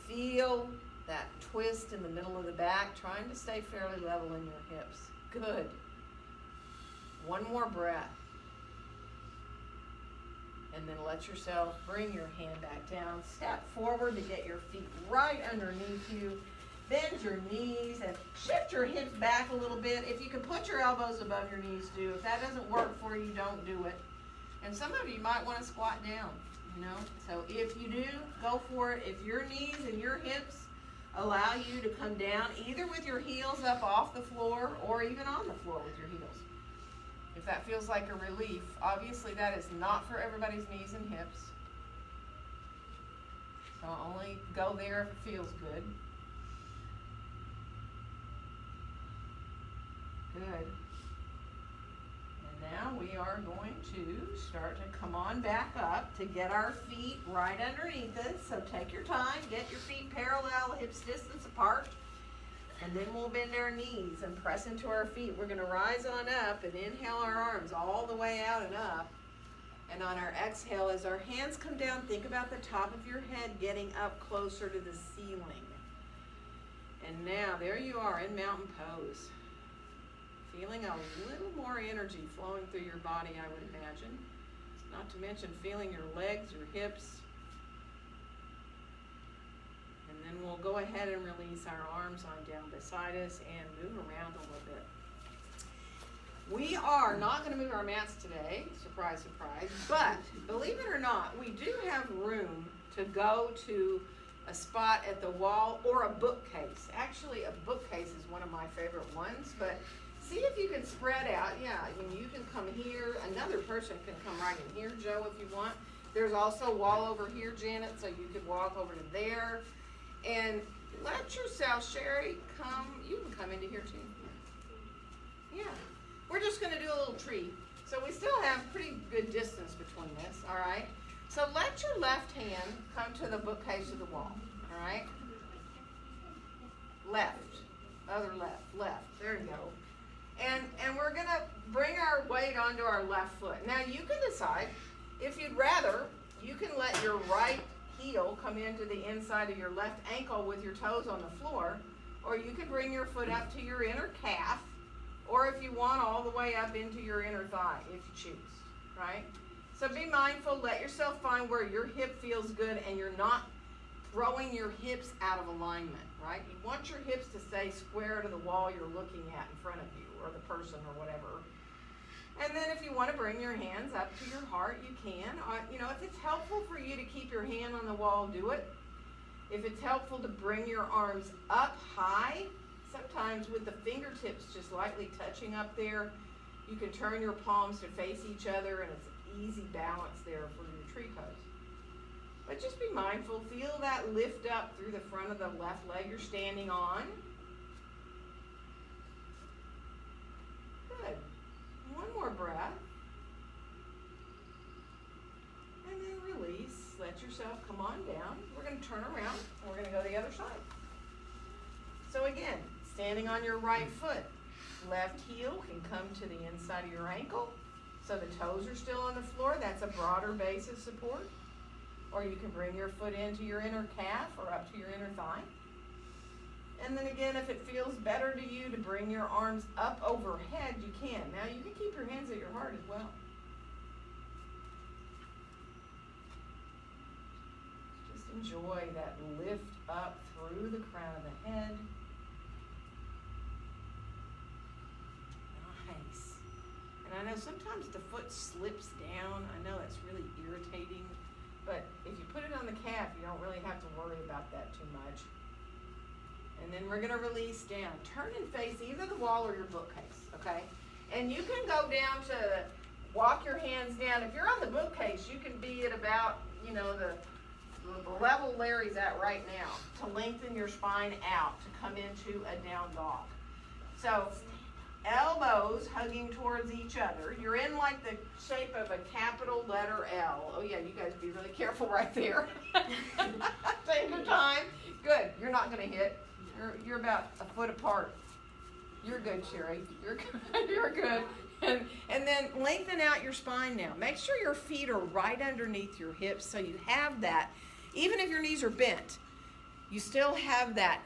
feel that twist in the middle of the back, trying to stay fairly level in your hips. Good. One more breath. And then let yourself bring your hand back down. Step forward to get your feet right underneath you. Bend your knees and shift your hips back a little bit. If you can put your elbows above your knees, do. If that doesn't work for you, don't do it. And some of you might want to squat down, you know. So if you do, go for it. If your knees and your hips allow you to come down, either with your heels up off the floor or even on the floor with your heels. If that feels like a relief, obviously that is not for everybody's knees and hips. So only go there if it feels good. Good. And now we are going to start to come on back up to get our feet right underneath us. So take your time, get your feet parallel, hips distance apart. And then we'll bend our knees and press into our feet. We're going to rise on up and inhale our arms all the way out and up. And on our exhale, as our hands come down, think about the top of your head getting up closer to the ceiling. And now, there you are in mountain pose. Feeling a little more energy flowing through your body, I would imagine. Not to mention feeling your legs, your hips. And then we'll go ahead and release our arms on down beside us and move around a little bit. We are not going to move our mats today, surprise, surprise, but believe it or not, we do have room to go to a spot at the wall or a bookcase. Actually, a bookcase is one of my favorite ones, but see if you can spread out. Yeah, I mean, you can come here. Another person can come right in here, Joe, if you want. There's also a wall over here, Janet, so you could walk over to there. And let yourself, Sherry, come. You can come into here too. Yeah. We're just going to do a little tree. So we still have pretty good distance between us, all right? So let your left hand come to the bookcase of the wall, all right? Left. Other left. Left. There you go. And we're going to bring our weight onto our left foot. Now you can decide if you'd rather, you can let your right heel come into the inside of your left ankle with your toes on the floor, or you can bring your foot up to your inner calf, or if you want, all the way up into your inner thigh, if you choose, right? So be mindful, let yourself find where your hip feels good and you're not throwing your hips out of alignment, right? You want your hips to stay square to the wall you're looking at in front of you, or the person, or whatever. And then if you want to bring your hands up to your heart, you can. You know, if it's helpful for you to keep your hand on the wall, do it. If it's helpful to bring your arms up high, sometimes with the fingertips just lightly touching up there, you can turn your palms to face each other, and it's easy balance there for your tree pose. But just be mindful, feel that lift up through the front of the left leg you're standing on. Good. One more breath. And then release. Let yourself come on down. We're going to turn around and we're going to go the other side. So again, standing on your right foot. Left heel can come to the inside of your ankle. So the toes are still on the floor. That's a broader base of support. Or you can bring your foot into your inner calf or up to your inner thigh. And then again, if it feels better to you to bring your arms up overhead, you can. Now you can keep your hands at your heart as well. Just enjoy that lift up through the crown of the head. Nice. And I know sometimes the foot slips down. I know that's really irritating. But if you put it on the calf, you don't really have to worry about that too much. And then we're gonna release down. Turn and face either the wall or your bookcase, okay? And you can go down to, walk your hands down. If you're on the bookcase, you can be at about, you know, the level Larry's at right now, to lengthen your spine out, to come into a down dog. So, elbows hugging towards each other. You're in like the shape of a capital letter L. Oh yeah, you guys be really careful right there. Take your time. Good, you're not gonna hit. You're about a foot apart. You're good, Sherry. You're good. You're good. And then lengthen out your spine now. Make sure your feet are right underneath your hips so you have that. Even if your knees are bent, you still have that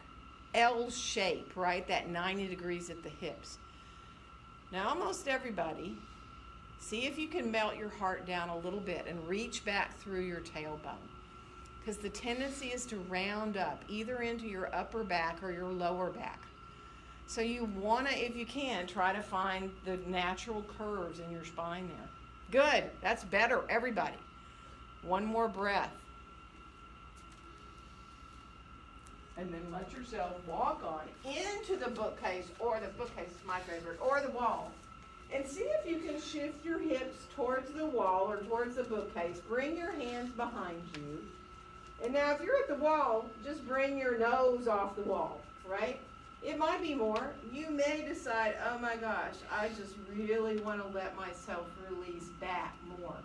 L shape, right? That 90 degrees at the hips. Now, almost everybody, see if you can melt your heart down a little bit and reach back through your tailbone. Because the tendency is to round up either into your upper back or your lower back. So you want to, if you can, try to find the natural curves in your spine there. Good. That's better, everybody. One more breath. And then let yourself walk on into the bookcase, or the bookcase is my favorite, or the wall. And see if you can shift your hips towards the wall or towards the bookcase. Bring your hands behind you. And now if you're at the wall, just bring your nose off the wall, right? It might be more. You may decide, oh my gosh, I just really want to let myself release back more.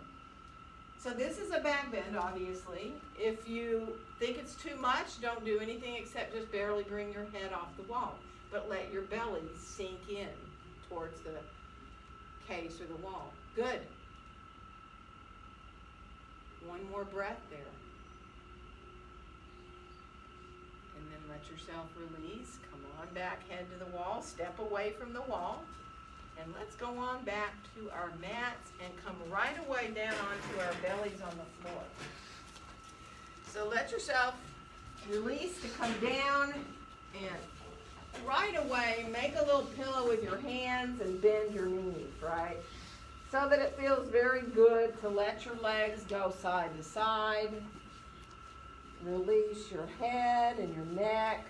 So this is a back bend, obviously. If you think it's too much, don't do anything except just barely bring your head off the wall. But let your belly sink in towards the case or the wall. Good. One more breath there. And then let yourself release. Come on back, head to the wall. Step away from the wall. And let's go on back to our mats and come right away down onto our bellies on the floor. So let yourself release to come down, and right away make a little pillow with your hands and bend your knees, right? So that it feels very good to let your legs go side to side. Release your head and your neck.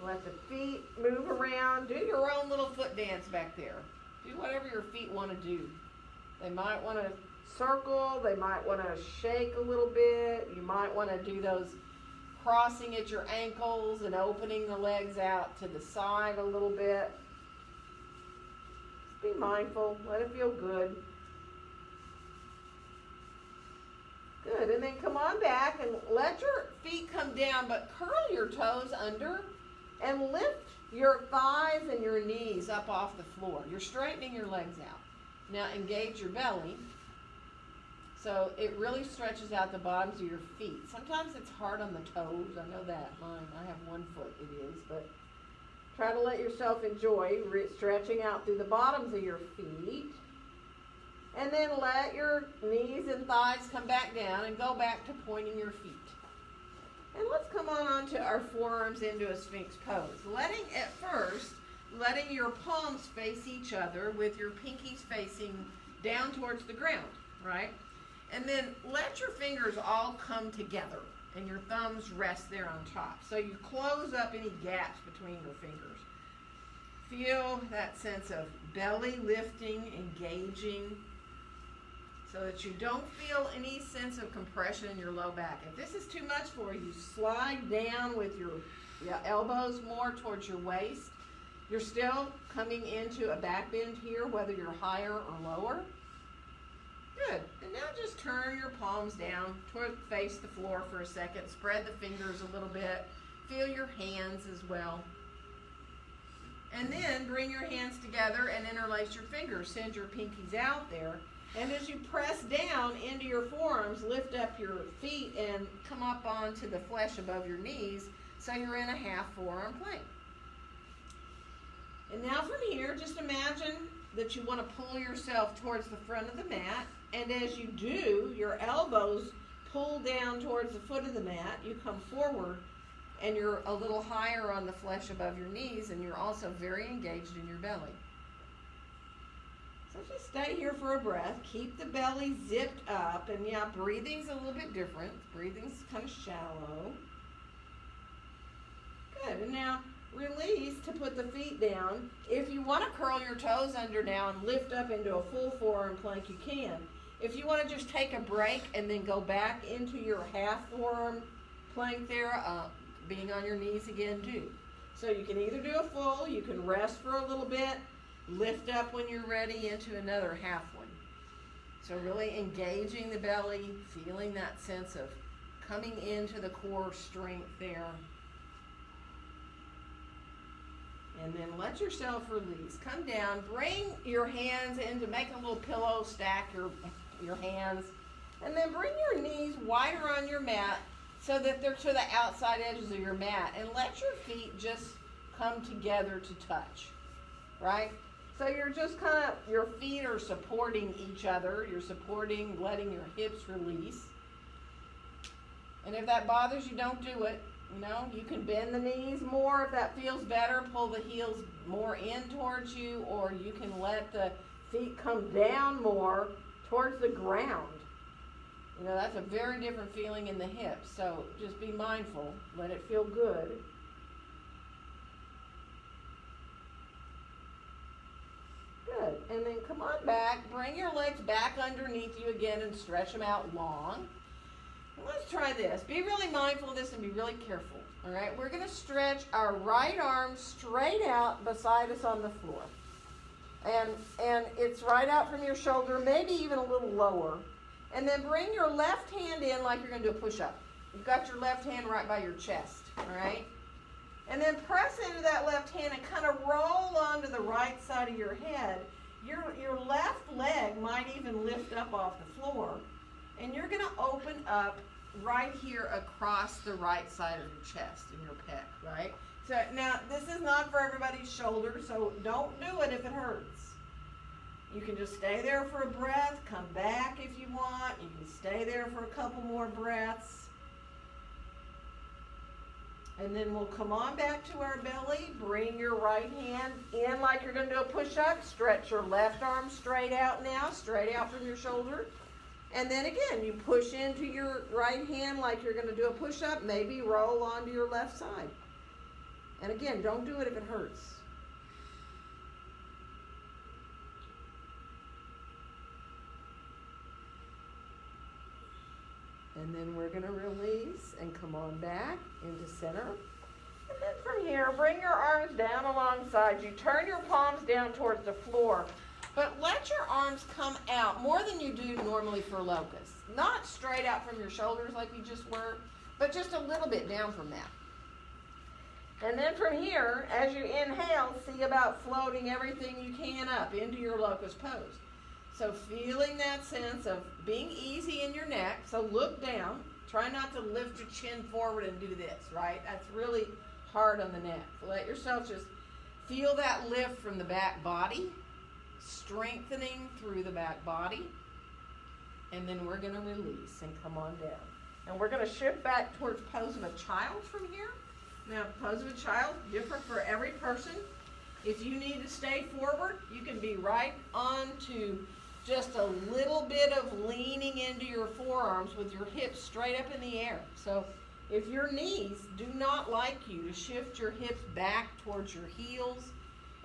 Let the feet move around. Do your own little foot dance back there. Do whatever your feet want to do. They might want to circle. They might want to shake a little bit. You might want to do those crossing at your ankles and opening the legs out to the side a little bit. Just be mindful. Let it feel good. Good. And then come on back and let your feet come down, but curl your toes under. And lift your thighs and your knees up off the floor. You're straightening your legs out. Now engage your belly. So it really stretches out the bottoms of your feet. Sometimes it's hard on the toes. I know that. Mine, I have one foot it is. But try to let yourself enjoy stretching out through the bottoms of your feet. And then let your knees and thighs come back down and go back to pointing your feet. And let's come on to our forearms into a Sphinx pose. Letting your palms face each other with your pinkies facing down towards the ground, right? And then let your fingers all come together and your thumbs rest there on top. So you close up any gaps between your fingers. Feel that sense of belly lifting, engaging, so that you don't feel any sense of compression in your low back. If this is too much for you, slide down with your elbows more towards your waist. You're still coming into a back bend here, whether you're higher or lower. Good. And now just turn your palms down, face the floor for a second. Spread the fingers a little bit. Feel your hands as well. And then bring your hands together and interlace your fingers. Send your pinkies out there. And as you press down into your forearms, lift up your feet and come up onto the flesh above your knees so you're in a half forearm plank. And now from here, just imagine that you want to pull yourself towards the front of the mat. And as you do, your elbows pull down towards the foot of the mat. You come forward and you're a little higher on the flesh above your knees, and you're also very engaged in your belly. So just stay here for a breath. Keep the belly zipped up. And yeah, breathing's a little bit different. Breathing's kind of shallow. Good. And now release to put the feet down. If you want to curl your toes under now and lift up into a full forearm plank, you can. If you want to just take a break and then go back into your half forearm plank there, being on your knees again too. So you can either do a full, you can rest for a little bit, lift up when you're ready into another half one. So really engaging the belly, feeling that sense of coming into the core strength there. And then let yourself release. Come down, bring your hands in to make a little pillow, stack your hands. And then bring your knees wider on your mat so that they're to the outside edges of your mat. And let your feet just come together to touch, right? So you're just kind of, your feet are supporting each other. You're supporting, letting your hips release. And if that bothers you, don't do it. You know, you can bend the knees more if that feels better. Pull the heels more in towards you, or you can let the feet come down more towards the ground. You know, that's a very different feeling in the hips. So just be mindful. Let it feel good. Good. And then come on back. Bring your legs back underneath you again and stretch them out long. And let's try this. Be really mindful of this and be really careful. All right? We're going to stretch our right arm straight out beside us on the floor. And it's right out from your shoulder, maybe even a little lower. And then bring your left hand in like you're going to do a push-up. You've got your left hand right by your chest. All right? And then press into that left hand and kind of roll onto the right side of your head. Your left leg might even lift up off the floor. And you're going to open up right here across the right side of your chest and your pec, right? So now, this is not for everybody's shoulder, so don't do it if it hurts. You can just stay there for a breath, come back if you want. You can stay there for a couple more breaths. And then we'll come on back to our belly. Bring your right hand in like you're going to do a push-up. Stretch your left arm straight out now, straight out from your shoulder. And then again, you push into your right hand like you're going to do a push-up. Maybe roll onto your left side. And again, don't do it if it hurts. And then we're going to release and come on back into center. And then from here, bring your arms down alongside you. Turn your palms down towards the floor. But let your arms come out more than you do normally for locust. Not straight out from your shoulders like you just were, but just a little bit down from that. And then from here, as you inhale, see about floating everything you can up into your locust pose. So feeling that sense of being easy in your neck. So look down. Try not to lift your chin forward and do this, right? That's really hard on the neck. Let yourself just feel that lift from the back body, strengthening through the back body. And then we're going to release and come on down. And we're going to shift back towards pose of a child from here. Now, pose of a child, different for every person. If you need to stay forward, you can be right on to just a little bit of leaning into your forearms with your hips straight up in the air. So if your knees do not like you to shift your hips back towards your heels,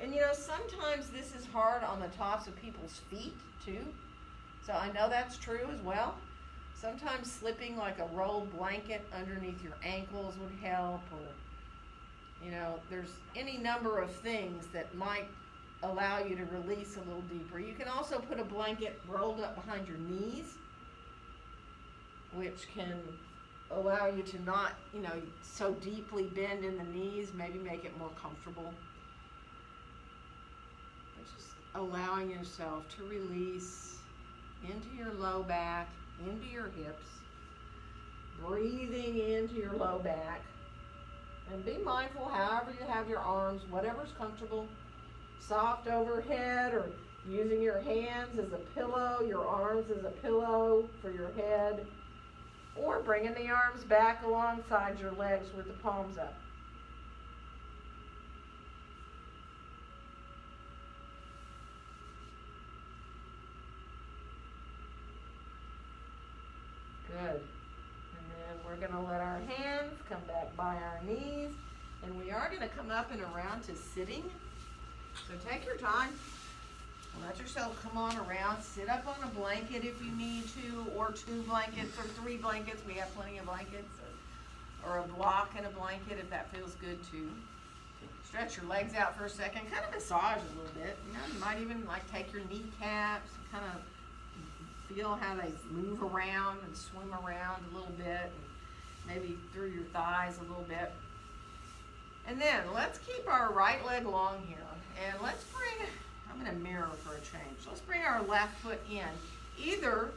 and you know, sometimes this is hard on the tops of people's feet too. So I know that's true as well. Sometimes slipping like a rolled blanket underneath your ankles would help, or, you know, there's any number of things that might allow you to release a little deeper. You can also put a blanket rolled up behind your knees, which can allow you to not, you know, so deeply bend in the knees, maybe make it more comfortable. But just allowing yourself to release into your low back, into your hips, breathing into your low back. And be mindful, however you have your arms, whatever's comfortable, soft overhead, or using your hands as a pillow, your arms as a pillow for your head, or bringing the arms back alongside your legs with the palms up. Good. And then we're going to let our hands come back by our knees. And we are gonna come up and around to sitting. So take your time. Let yourself come on around. Sit up on a blanket if you need to, or 2 blankets or 3 blankets. We have plenty of blankets. Or a block and a blanket if that feels good too. Stretch your legs out for a second. Kind of massage a little bit. You know, you might even like take your kneecaps and kind of feel how they move around and swim around a little bit. And maybe through your thighs a little bit. And then let's keep our right leg long here. And let's bring, I'm going to mirror for a change. Let's bring our left foot in, either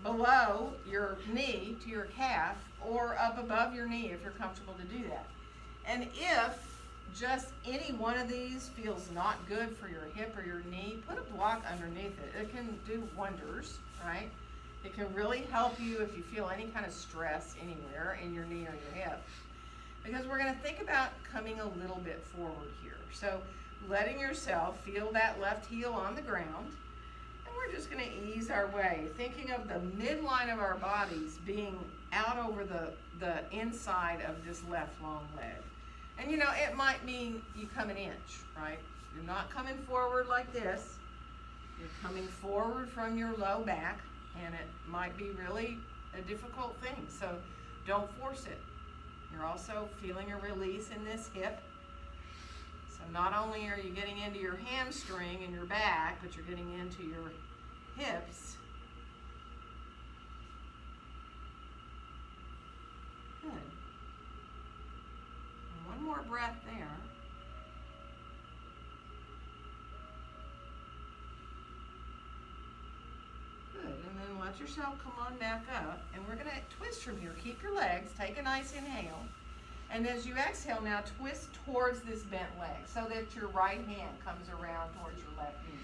below your knee to your calf or up above your knee if you're comfortable to do that. And if just any one of these feels not good for your hip or your knee, put a block underneath it. It can do wonders, right? It can really help you if you feel any kind of stress anywhere in your knee or your hip. Because we're going to think about coming a little bit forward here. So letting yourself feel that left heel on the ground. And we're just going to ease our way, thinking of the midline of our bodies being out over the inside of this left long leg. And you know, it might mean you come an inch, right? You're not coming forward like this. You're coming forward from your low back, and it might be really a difficult thing. So don't force it. You're also feeling a release in this hip. So not only are you getting into your hamstring and your back, but you're getting into your hips. Good. And one more breath there. Good. And then let yourself come on back up. And we're going to twist from here. Keep your legs. Take a nice inhale. And as you exhale now, twist towards this bent leg so that your right hand comes around towards your left knee.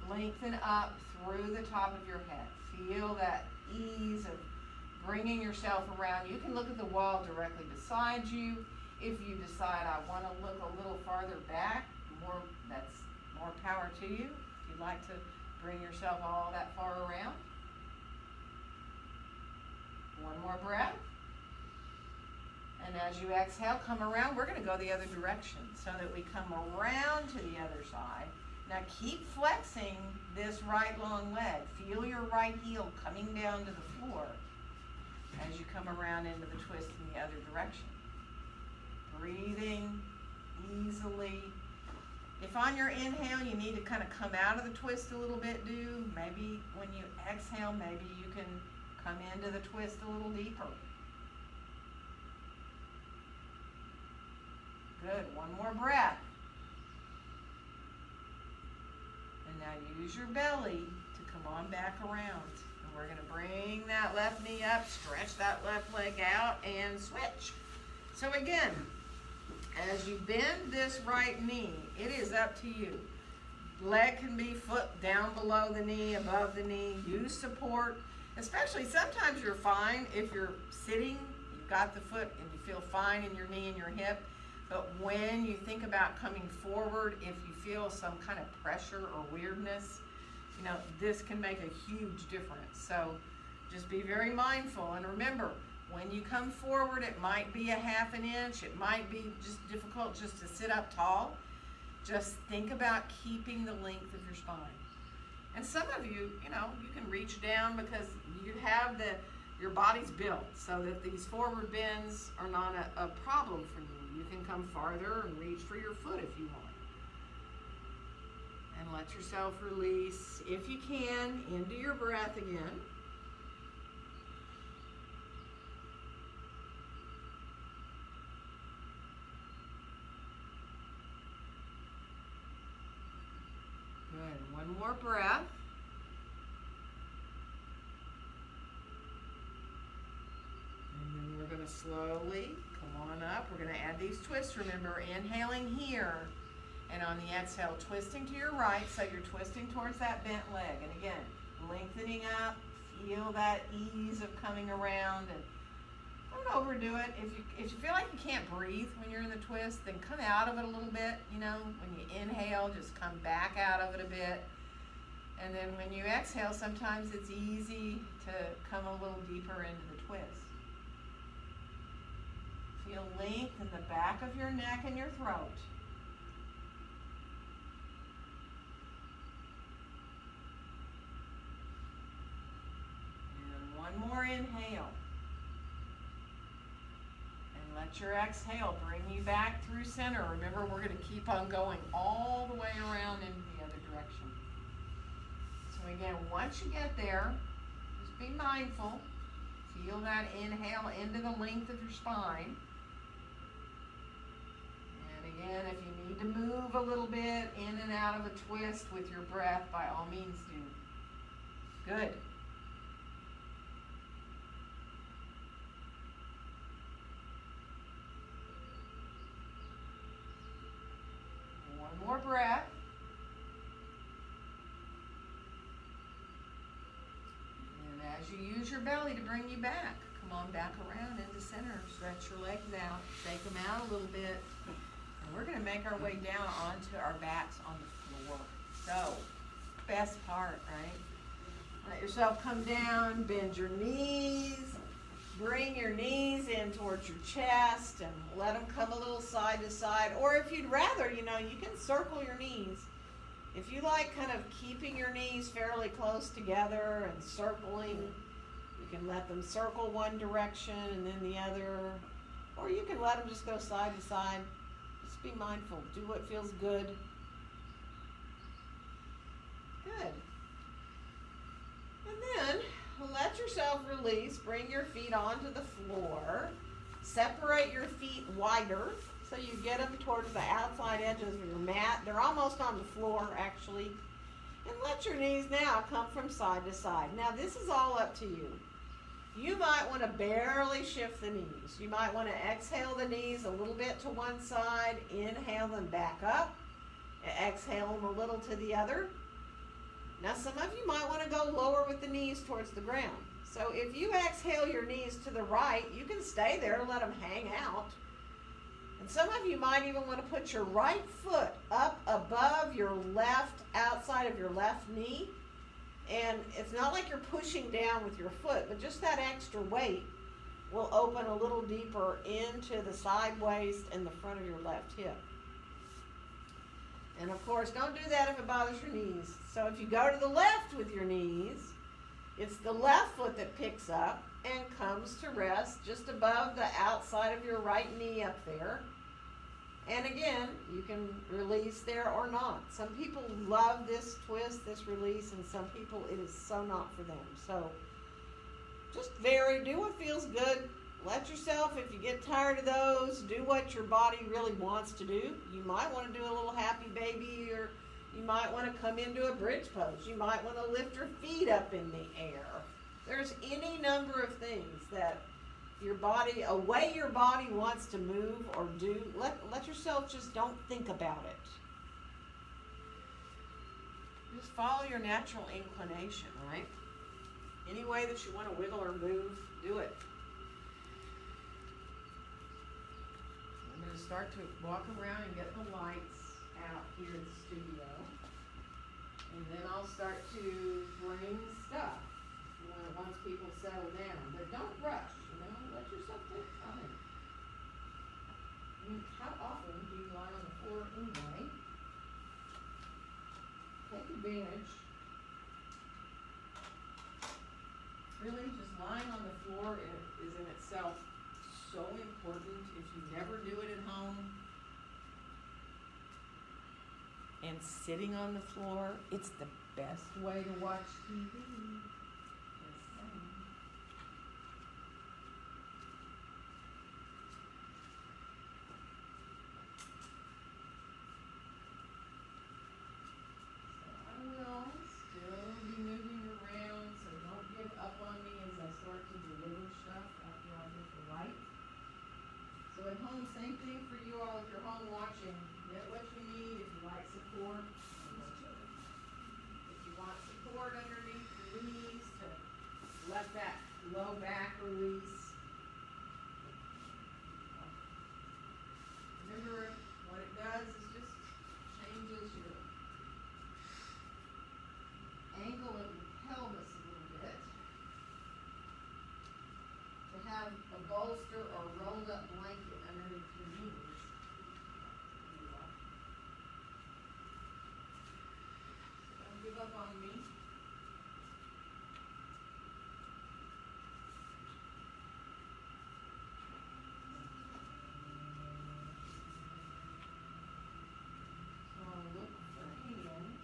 Lengthen up through the top of your head. Feel that ease of bringing yourself around. You can look at the wall directly beside you. If you decide I want to look a little farther back, that's more power to you. If you'd like to bring yourself all that far around. One more breath. And as you exhale, come around. We're going to go the other direction so that we come around to the other side. Now keep flexing this right long leg. Feel your right heel coming down to the floor as you come around into the twist in the other direction. Breathing easily. If on your inhale you need to kind of come out of the twist a little bit, maybe when you exhale, maybe you can come into the twist a little deeper. Good. One more breath. And now use your belly to come on back around. And we're going to bring that left knee up, stretch that left leg out, and switch. So again, as you bend this right knee, it is up to you. Leg can be foot down below the knee, above the knee. Use support. Especially sometimes you're fine if you're sitting, you've got the foot and you feel fine in your knee and your hip. But when you think about coming forward, if you feel some kind of pressure or weirdness, you know, this can make a huge difference. So just be very mindful. And remember, when you come forward, it might be a ½ an inch. It might be just difficult just to sit up tall. Just think about keeping the length of your spine. And some of you, you know, you can reach down because you have your body's built so that these forward bends are not a problem for you. You can come farther and reach for your foot if you want. And let yourself release, if you can, into your breath again. Good. One more breath. And then we're going to slowly come on up. We're going to add these twists. Remember, inhaling here. And on the exhale, twisting to your right. So you're twisting towards that bent leg. And again, lengthening up. Feel that ease of coming around. And don't overdo it. If you feel like you can't breathe when you're in the twist, then come out of it a little bit. You know, when you inhale, just come back out of it a bit. And then when you exhale, sometimes it's easy to come a little deeper into the twist. Feel length in the back of your neck and your throat. And one more inhale. And let your exhale bring you back through center. Remember, we're going to keep on going all the way around into the other direction. So again, once you get there, just be mindful. Feel that inhale into the length of your spine. And again, if you need to move a little bit in and out of a twist with your breath, by all means do. Good. One more breath. And as you use your belly to bring you back, come on back around into center. Stretch your legs out. Shake them out a little bit. And we're going to make our way down onto our backs on the floor. So, best part, right? Let yourself come down, bend your knees. Bring your knees in towards your chest and let them come a little side to side. Or if you'd rather, you can circle your knees. If you like kind of keeping your knees fairly close together and circling, you can let them circle one direction and then the other. Or you can let them just go side to side. Just be mindful. Do what feels good. Good. And then let yourself release. Bring your feet onto the floor. Separate your feet wider so you get them towards the outside edges of your mat. They're almost on the floor, actually. And let your knees now come from side to side. Now, this is all up to you. You might want to barely shift the knees. You might want to exhale the knees a little bit to one side. Inhale them back up. Exhale them a little to the other. Now, some of you might want to go lower with the knees towards the ground. So if you exhale your knees to the right, you can stay there and let them hang out. And some of you might even want to put your right foot up above your left, outside of your left knee. And it's not like you're pushing down with your foot, but just that extra weight will open a little deeper into the side waist and the front of your left hip. And of course, don't do that if it bothers your knees. So if you go to the left with your knees, it's the left foot that picks up and comes to rest just above the outside of your right knee up there. And again, you can release there or not. Some people love this twist, this release, and some people it is so not for them. So just vary, do what feels good. Let yourself, if you get tired of those, do what your body really wants to do. You might want to do a little happy baby, or you might want to come into a bridge pose. You might want to lift your feet up in the air. There's any number of things that your body, a way your body wants to move or do. Let yourself just don't think about it. Just follow your natural inclination, right? Any way that you want to wiggle or move, do it. I'm going to start to walk around and get the lights out here in the studio. And then I'll start to bring stuff once people settle down. But don't rush, let yourself take time. I mean, how often do you lie on the floor anyway? Take advantage. Really, just lying on the floor is in itself so important. If you never do it at home, and sitting on the floor, it's the best way to watch TV. At home, same thing for you all. If you're home watching, get what you need. If you like support, if you want support underneath your knees to let that low back release. Remember, what it does is just changes your angle of your pelvis a little bit. To have a bolster or rolled up blanket up on me. So I'll look for hands.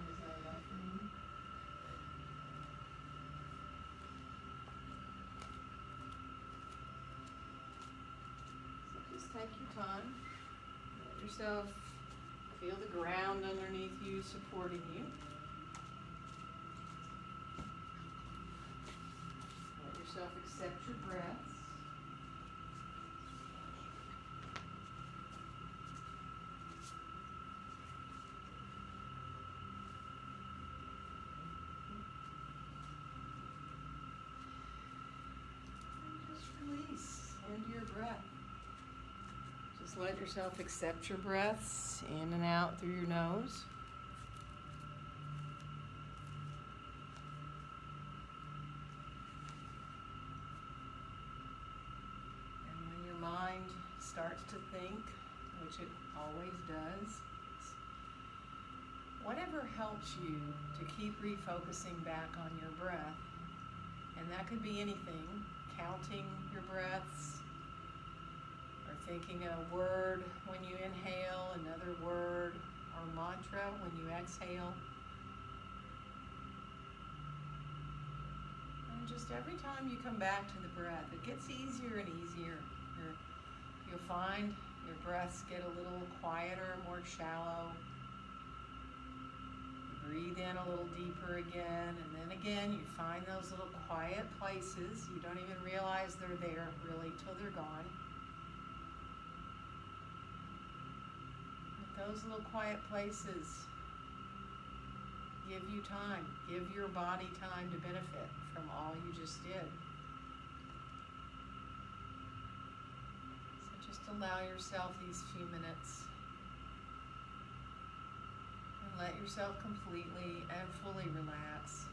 Is that enough for me? So just take your time. Let yourself feel the ground underneath you supporting you. Let yourself accept your breaths. And just release into your breath. Just let yourself accept your breaths in and out through your nose. And when your mind starts to think, which it always does, whatever helps you to keep refocusing back on your breath, and that could be anything, counting your breaths, or thinking a word when you inhale, another word or mantra when you exhale. And just every time you come back to the breath, it gets easier and easier. You'll find your breaths get a little quieter, more shallow. Breathe in a little deeper again, and then again you find those little quiet places. You don't even realize they're there really till they're gone. But those little quiet places give you time, give your body time to benefit from all you just did. So just allow yourself these few minutes. Let yourself completely and fully relax.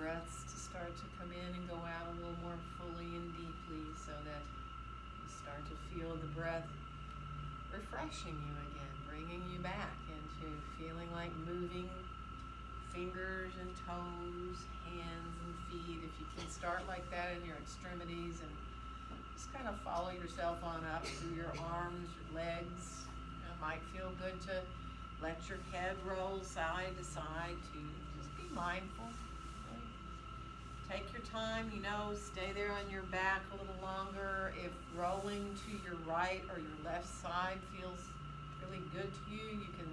breaths to start to come in and go out a little more fully and deeply so that you start to feel the breath refreshing you again, bringing you back into feeling like moving fingers and toes, hands and feet. If you can start like that in your extremities and just kind of follow yourself on up through your arms, your legs. It might feel good to let your head roll side to side too. Just be mindful. Really. Take your time, stay there on your back a little longer. If rolling to your right or your left side feels really good to you, you can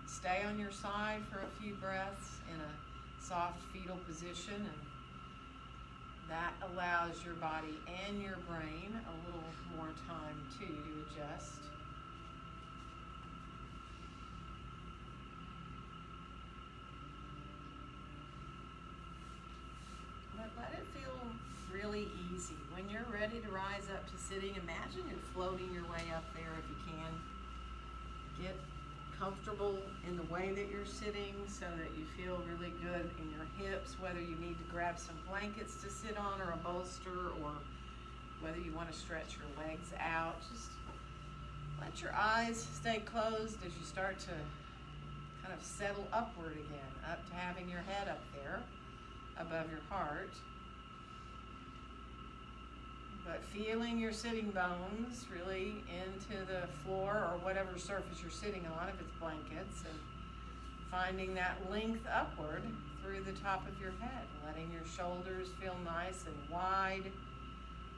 stay on your side for a few breaths in a soft fetal position, and that allows your body and your brain a little more time too to adjust. But let it feel really easy. When you're ready to rise up to sitting, imagine you're floating your way up there if you can. Get comfortable in the way that you're sitting so that you feel really good in your hips, whether you need to grab some blankets to sit on or a bolster, or whether you want to stretch your legs out. Just let your eyes stay closed as you start to kind of settle upward again, up to having your head up there above your heart. But feeling your sitting bones really into the floor or whatever surface you're sitting on, if it's blankets, and finding that length upward through the top of your head, letting your shoulders feel nice and wide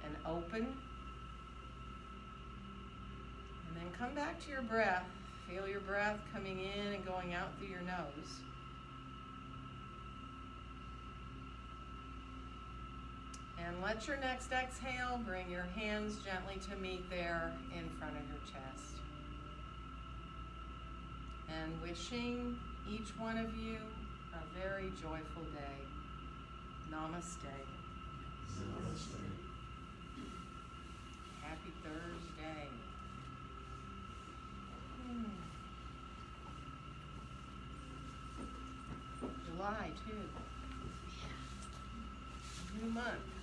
and open. And then come back to your breath. Feel your breath coming in and going out through your nose. And let your next exhale bring your hands gently to meet there in front of your chest. And wishing each one of you a very joyful day. Namaste. Namaste. Happy Thursday. July too. New month.